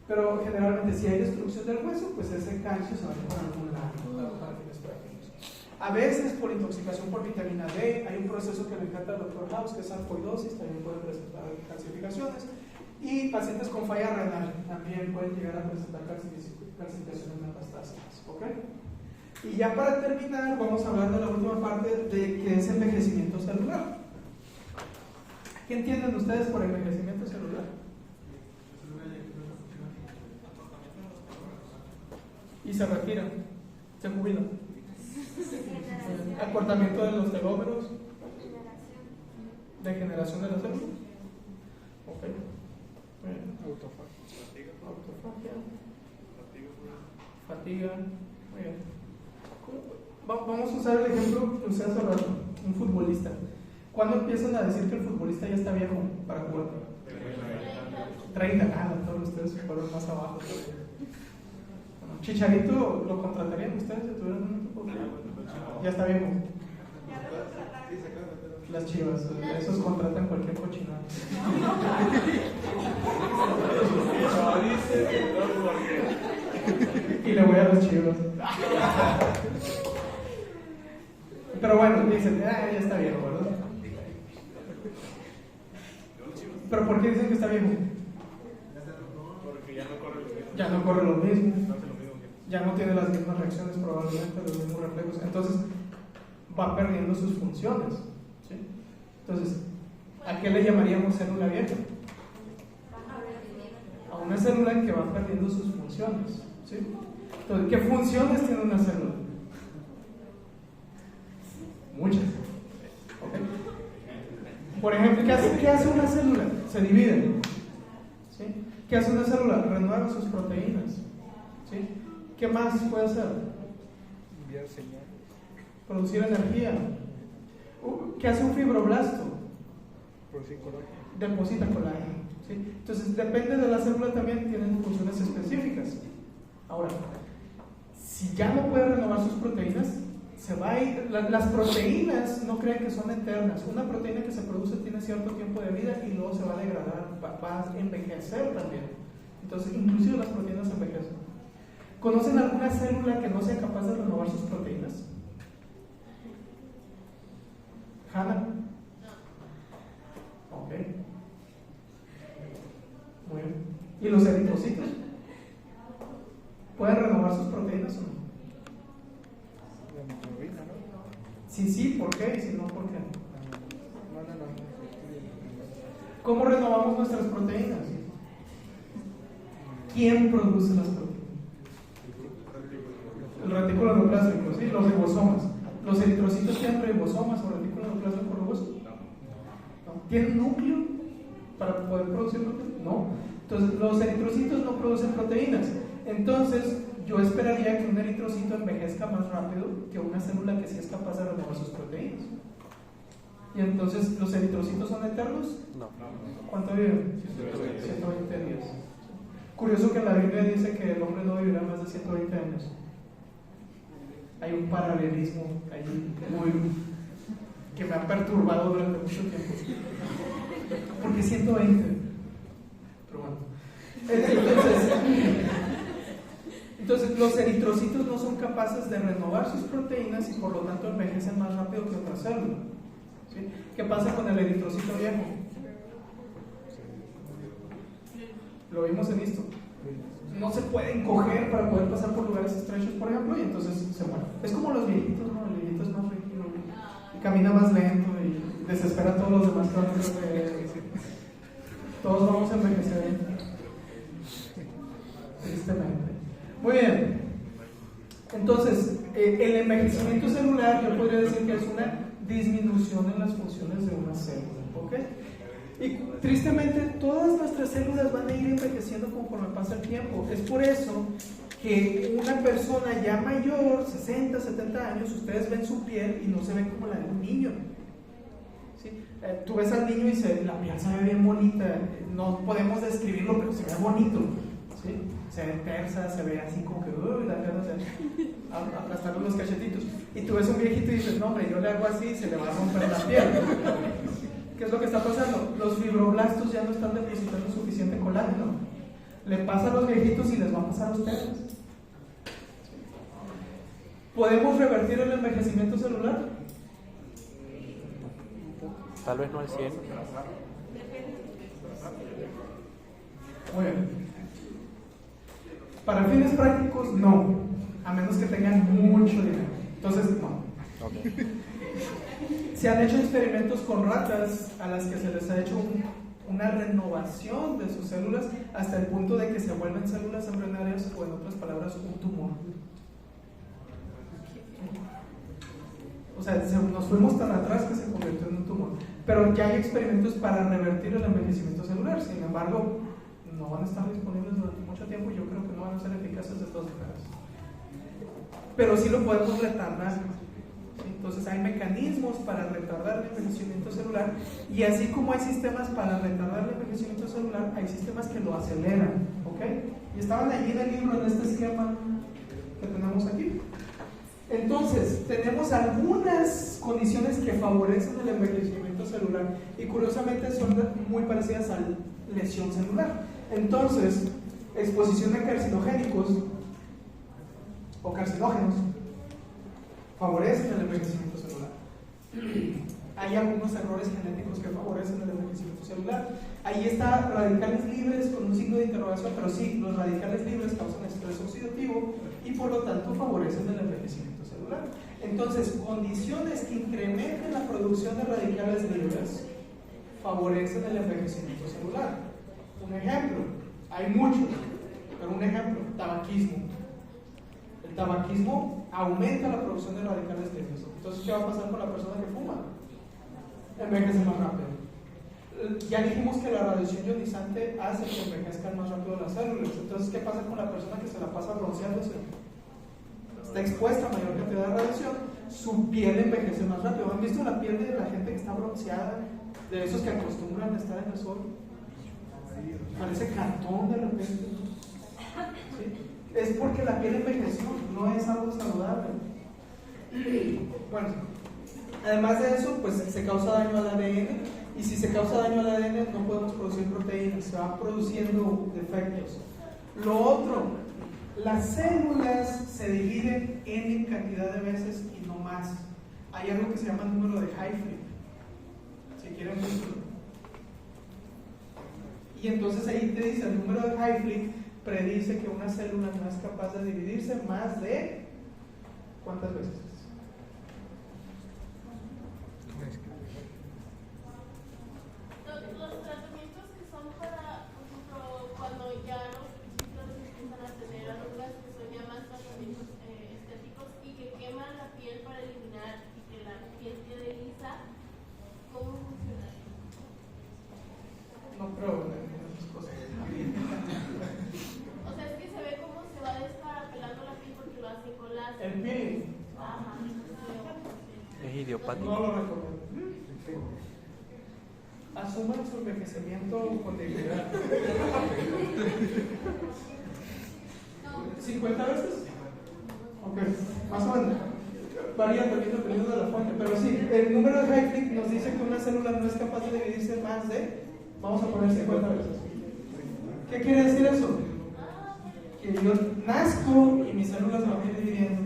Pero generalmente, si hay destrucción del hueso, pues ese calcio se va a ir por algún lado para fines prácticos. A veces, por intoxicación por vitamina D, hay un proceso que le encanta al doctor House, que es sarcoidosis, también puede presentar calcificaciones. Y pacientes con falla renal también pueden llegar a presentar calcificaciones metastásicas. ¿Ok? Y ya para terminar, vamos a hablar de la última parte, de que es envejecimiento celular. ¿Qué entienden ustedes por envejecimiento celular? Y se retiran, se jubilan. Acortamiento de los telómeros, degeneración de las células. Ok. Autofagia. Fatiga. Muy bien. Vamos a usar el ejemplo que usé hace rato, un futbolista. ¿Cuándo empiezan a decir que el futbolista ya está viejo para jugar? 30. Todos ustedes fueron más abajo. Bueno, Chicharito, ¿lo contratarían ustedes si tuvieran un equipo? Ya está viejo. Las Chivas, esos contratan cualquier cochinada. Y le voy a los Chivas. Pero bueno, dicen, ya está viejo, ¿verdad? ¿Pero por qué dicen que está viejo? Porque ya no corre lo mismo. Ya no corre lo mismo. No hace lo mismo que... Ya no tiene las mismas reacciones, probablemente, los mismos reflejos. Entonces, va perdiendo sus funciones. ¿Sí? Entonces, ¿a qué le llamaríamos célula vieja? A una célula que va perdiendo sus funciones. ¿Sí? Entonces, ¿qué funciones tiene una célula? Muchas. ¿Okay? Por ejemplo, ¿qué hace una célula? Se divide. ¿Sí? ¿Qué hace una célula? Renueva sus proteínas. ¿Sí? ¿Qué más puede hacer? Enviar señal. Producir energía. ¿Qué hace un fibroblasto? Producir colágeno. Deposita colágeno. ¿sí? Entonces, depende de la célula también, tienen funciones específicas. Ahora, si ya no puede renovar sus proteínas, se va a ir. Las proteínas no crean que son eternas. Una proteína que se produce tiene cierto tiempo de vida y luego se va a degradar, va a envejecer también. Entonces, inclusive las proteínas envejecen. ¿Conocen alguna célula que no sea capaz de renovar sus proteínas? ¿Hannah? Ok. Muy bien. ¿Y los eritrocitos? ¿Pueden renovar sus proteínas o no? La hemoglobina, ¿no? Sí, ¿por qué? Y si no, ¿por qué? No. ¿Cómo renovamos nuestras proteínas? ¿Quién produce las proteínas? El retículo endoplásmico, ¿sí? Los ribosomas. ¿Los eritrocitos tienen ribosomas o retículo endoplásmico rugoso? ¿No? ¿Tienen núcleo para poder producir proteínas? No. Entonces, los eritrocitos no producen proteínas. Entonces, yo esperaría que un eritrocito envejezca más rápido que una célula que sí es capaz de renovar sus proteínas. Y entonces, ¿los eritrocitos son eternos? No. ¿Cuánto viven? 120 días. Curioso que en la Biblia dice que el hombre no vivirá más de 120 años. Hay un paralelismo ahí que me ha perturbado durante mucho tiempo. ¿Por qué 120? Pero bueno. Entonces, los eritrocitos no son capaces de renovar sus proteínas y por lo tanto envejecen más rápido que otra célula. ¿Sí? ¿Qué pasa con el eritrocito viejo? Lo vimos en esto. No se pueden coger para poder pasar por lugares estrechos, por ejemplo, y entonces se mueren. Es como los viejitos, ¿no? El viejito es más rígido y camina más lento y desespera a todos los demás que van a hacer. Todos vamos a envejecer. Tristemente. Muy bien. Entonces, el envejecimiento celular, yo podría decir que es una disminución en las funciones de una célula. ¿Ok? Y tristemente todas nuestras células van a ir envejeciendo conforme pasa el tiempo. Es por eso que una persona ya mayor, 60, 70 años, ustedes ven su piel y no se ven como la de un niño. ¿Sí? Tú ves al niño y la piel se ve bien bonita, no podemos describirlo, pero se ve bonito. ¿Sí? Se ve tersa, se ve así como que la piel no se aplastar los cachetitos. Y tú ves un viejito y dices, no hombre, yo le hago así y se le va a romper la piel. ¿Qué es lo que está pasando? Los fibroblastos ya no están depositando suficiente colágeno. Le pasa a los viejitos y les va a pasar a ustedes. ¿Podemos revertir el envejecimiento celular? Tal vez no al 100. Muy bien. Para fines prácticos, no. A menos que tengan mucho dinero. Entonces, no. Okay. Se han hecho experimentos con ratas a las que se les ha hecho una renovación de sus células hasta el punto de que se vuelven células embrionarias o, en otras palabras, un tumor. O sea, nos fuimos tan atrás que se convirtió en un tumor. Pero ya hay experimentos para revertir el envejecimiento celular. Sin embargo, no van a estar disponibles durante mucho tiempo y yo creo que no van a ser eficaces de todas maneras. Pero sí lo podemos retardar. Entonces hay mecanismos para retardar el envejecimiento celular, y así como hay sistemas para retardar el envejecimiento celular, hay sistemas que lo aceleran. ¿Ok? Y estaban allí en el libro, en este esquema que tenemos aquí. Entonces, tenemos algunas condiciones que favorecen el envejecimiento celular y curiosamente son muy parecidas a lesión celular. Entonces, exposición de carcinogénicos o carcinógenos favorecen el envejecimiento celular. Hay algunos errores genéticos que favorecen el envejecimiento celular. Ahí está radicales libres con un signo de interrogación, pero sí, los radicales libres causan estrés oxidativo y por lo tanto favorecen el envejecimiento celular. Entonces, condiciones que incrementen la producción de radicales libres favorecen el envejecimiento celular. Un ejemplo, hay muchos, pero un ejemplo, tabaquismo. El tabaquismo aumenta la producción de radicales libres. Entonces, ¿qué va a pasar con la persona que fuma? Envejece más rápido. Ya dijimos que la radiación ionizante hace que envejezcan más rápido las células. Entonces, ¿qué pasa con la persona que se la pasa bronceándose? Está expuesta a mayor cantidad de radiación, su piel envejece más rápido. ¿Han visto la piel de la gente que está bronceada? De esos que acostumbran a estar en el sol. Parece cartón de repente. ¿Sí? Es porque la piel envejeció, no es algo saludable. Bueno, además de eso, pues se causa daño al ADN, y si se causa daño al ADN no podemos producir proteínas, se van produciendo defectos. Lo otro, las células se dividen en cantidad de veces y no más. Hay algo que se llama número de Hayflick, si quieren buscarlo. Y entonces ahí te dice, el número de Hayflick predice que una célula no es capaz de dividirse más de ¿cuántas veces? Los tratamientos que son para, por ejemplo, cuando ya los principios empiezan a tener arrugas, que son ya más tratamientos estéticos y que queman la piel para eliminar y que la piel quede lisa, ¿cómo funciona? No creo en esas cosas. O sea, es que se ve cómo se va descarapelando la piel porque lo hacen con láser. El peeling Ajá. Es idiopático. no lo recomiendo. Asuman su envejecimiento con dignidad. 50 veces. Ok, más o menos. Varía también dependiendo de la fuente, pero sí, el número de Hayflick nos dice que una célula no es capaz de dividirse más de, vamos a poner 50 veces. ¿Qué quiere decir eso? Que yo nazco y mis células se van a ir dividiendo.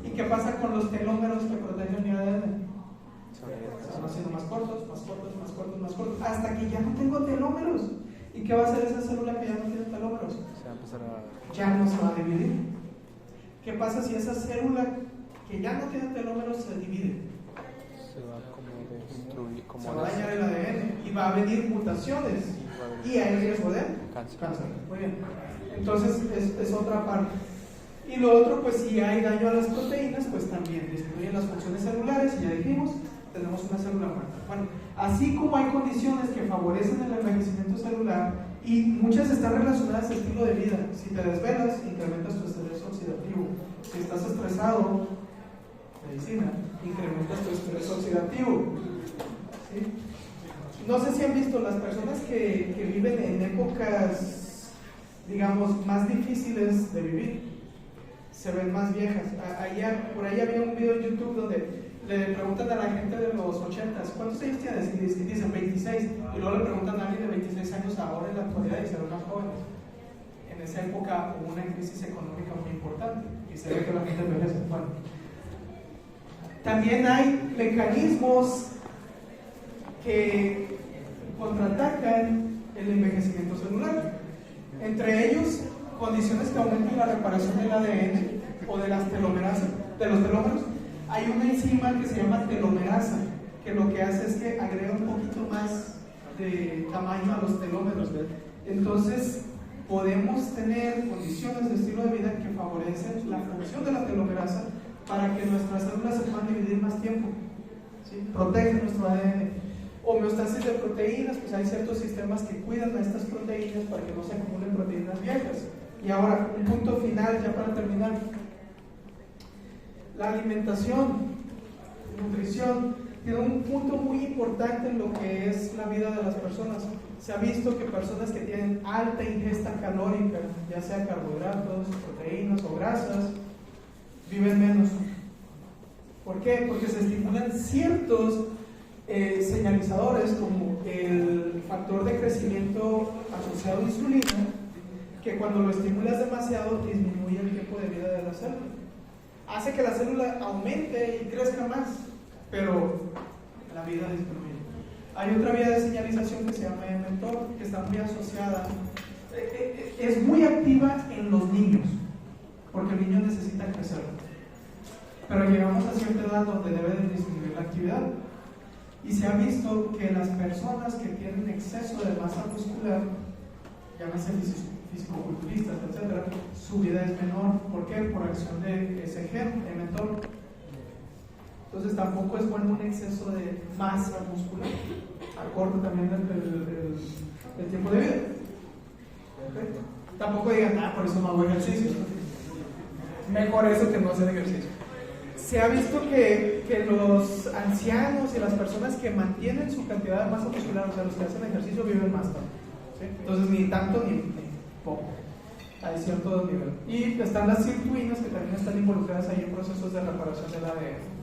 ¿Y qué pasa con los telómeros que protegen mi ADN? Se van haciendo más cortos, hasta que ya no tengo telómeros. ¿Y qué va a hacer esa célula que ya no tiene telómeros? Se va a empezar a... Ya no se va a dividir. ¿Qué pasa si esa célula que ya no tiene telómeros se divide? Se va como destruir, como Se va a dañar el ADN y va a venir mutaciones y hay riesgo de cáncer. Muy bien. Entonces es otra parte. Y lo otro, pues si hay daño a las proteínas, pues también disminuyen las funciones celulares y ya dijimos, tenemos una célula muerta. Bueno, así como hay condiciones que favorecen el envejecimiento celular y muchas están relacionadas al estilo de vida. Si te desvelas, incrementas tu estrés oxidativo. Si estás estresado, medicina, incrementas tu estrés oxidativo. ¿Sí? No sé si han visto las personas que viven en épocas, digamos, más difíciles de vivir, se ven más viejas. Por ahí había un video en YouTube donde le preguntan a la gente de los 80s, ¿cuántos años tienes? Y dicen 26, y luego le preguntan a alguien de 26 años ahora en la actualidad y se ven más jóvenes. En esa época hubo una crisis económica muy importante y se ve que la gente envejece. Bueno, también hay mecanismos que contraatacan el envejecimiento celular, entre ellos condiciones que aumentan la reparación del ADN o de las telomerasas, de los telómeros. Hay una enzima que se llama telomerasa, que lo que hace es que agrega un poquito más de tamaño a los telómeros. Entonces podemos tener condiciones de estilo de vida que favorecen la función de la telomerasa para que nuestras células se puedan dividir más tiempo, ¿sí? Protegen nuestro ADN. Homeostasis de proteínas, pues hay ciertos sistemas que cuidan a estas proteínas para que no se acumulen proteínas viejas. Y ahora, un punto final ya para terminar. La alimentación, nutrición, tiene un punto muy importante en lo que es la vida de las personas. Se ha visto que personas que tienen alta ingesta calórica, ya sea carbohidratos, proteínas o grasas, viven menos. ¿Por qué? Porque se estimulan ciertos señalizadores como el factor de crecimiento asociado a insulina, que cuando lo estimulas demasiado disminuye el tiempo de vida de la célula. Hace que la célula aumente y crezca más, pero la vida disminuye. Hay otra vía de señalización que se llama mTOR, que está muy asociada, es muy activa en los niños, porque el niño necesita crecer. Pero llegamos a cierta edad donde debe de disminuir la actividad. Y se ha visto que las personas que tienen exceso de masa muscular, llámese fisicoculturistas, etc., su vida es menor. ¿Por qué? Por acción de ese gen, mTOR. Entonces tampoco es bueno un exceso de masa muscular. Acorta también el tiempo de vida. ¿Okay? Tampoco digan, por eso no hago ejercicio. Mejor eso que no hacer ejercicio. se ha visto que los ancianos y las personas que mantienen su cantidad de masa muscular, o sea, los que hacen ejercicio, viven más tarde. ¿Sí? Entonces, ni tanto ni poco. Hay cierto nivel. Y están las sirtuinas que también están involucradas ahí en procesos de reparación del ADN.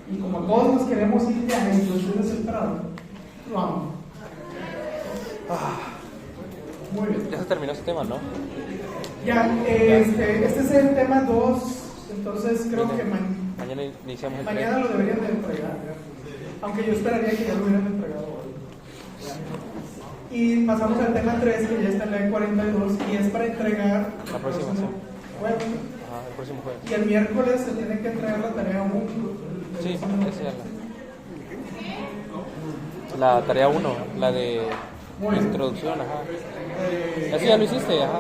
Y como todos nos queremos ir ya, inclusive desesperado, lo amo. Muy bien. Ya se terminó ese tema, ¿no? Ya, este es el tema 2. Entonces creo que Mañana iniciamos el mañana lo deberían de entregar. Aunque yo esperaría que ya lo hubieran entregado hoy. Y pasamos al tema 3, que ya está en la E42 y es para entregar la próxima, sí. jueves. Ajá, el próximo jueves. Y el miércoles se tiene que entregar la tarea 1. Sí, esa ya la tarea 1, la de introducción, ajá. Eso ya lo hiciste, ajá.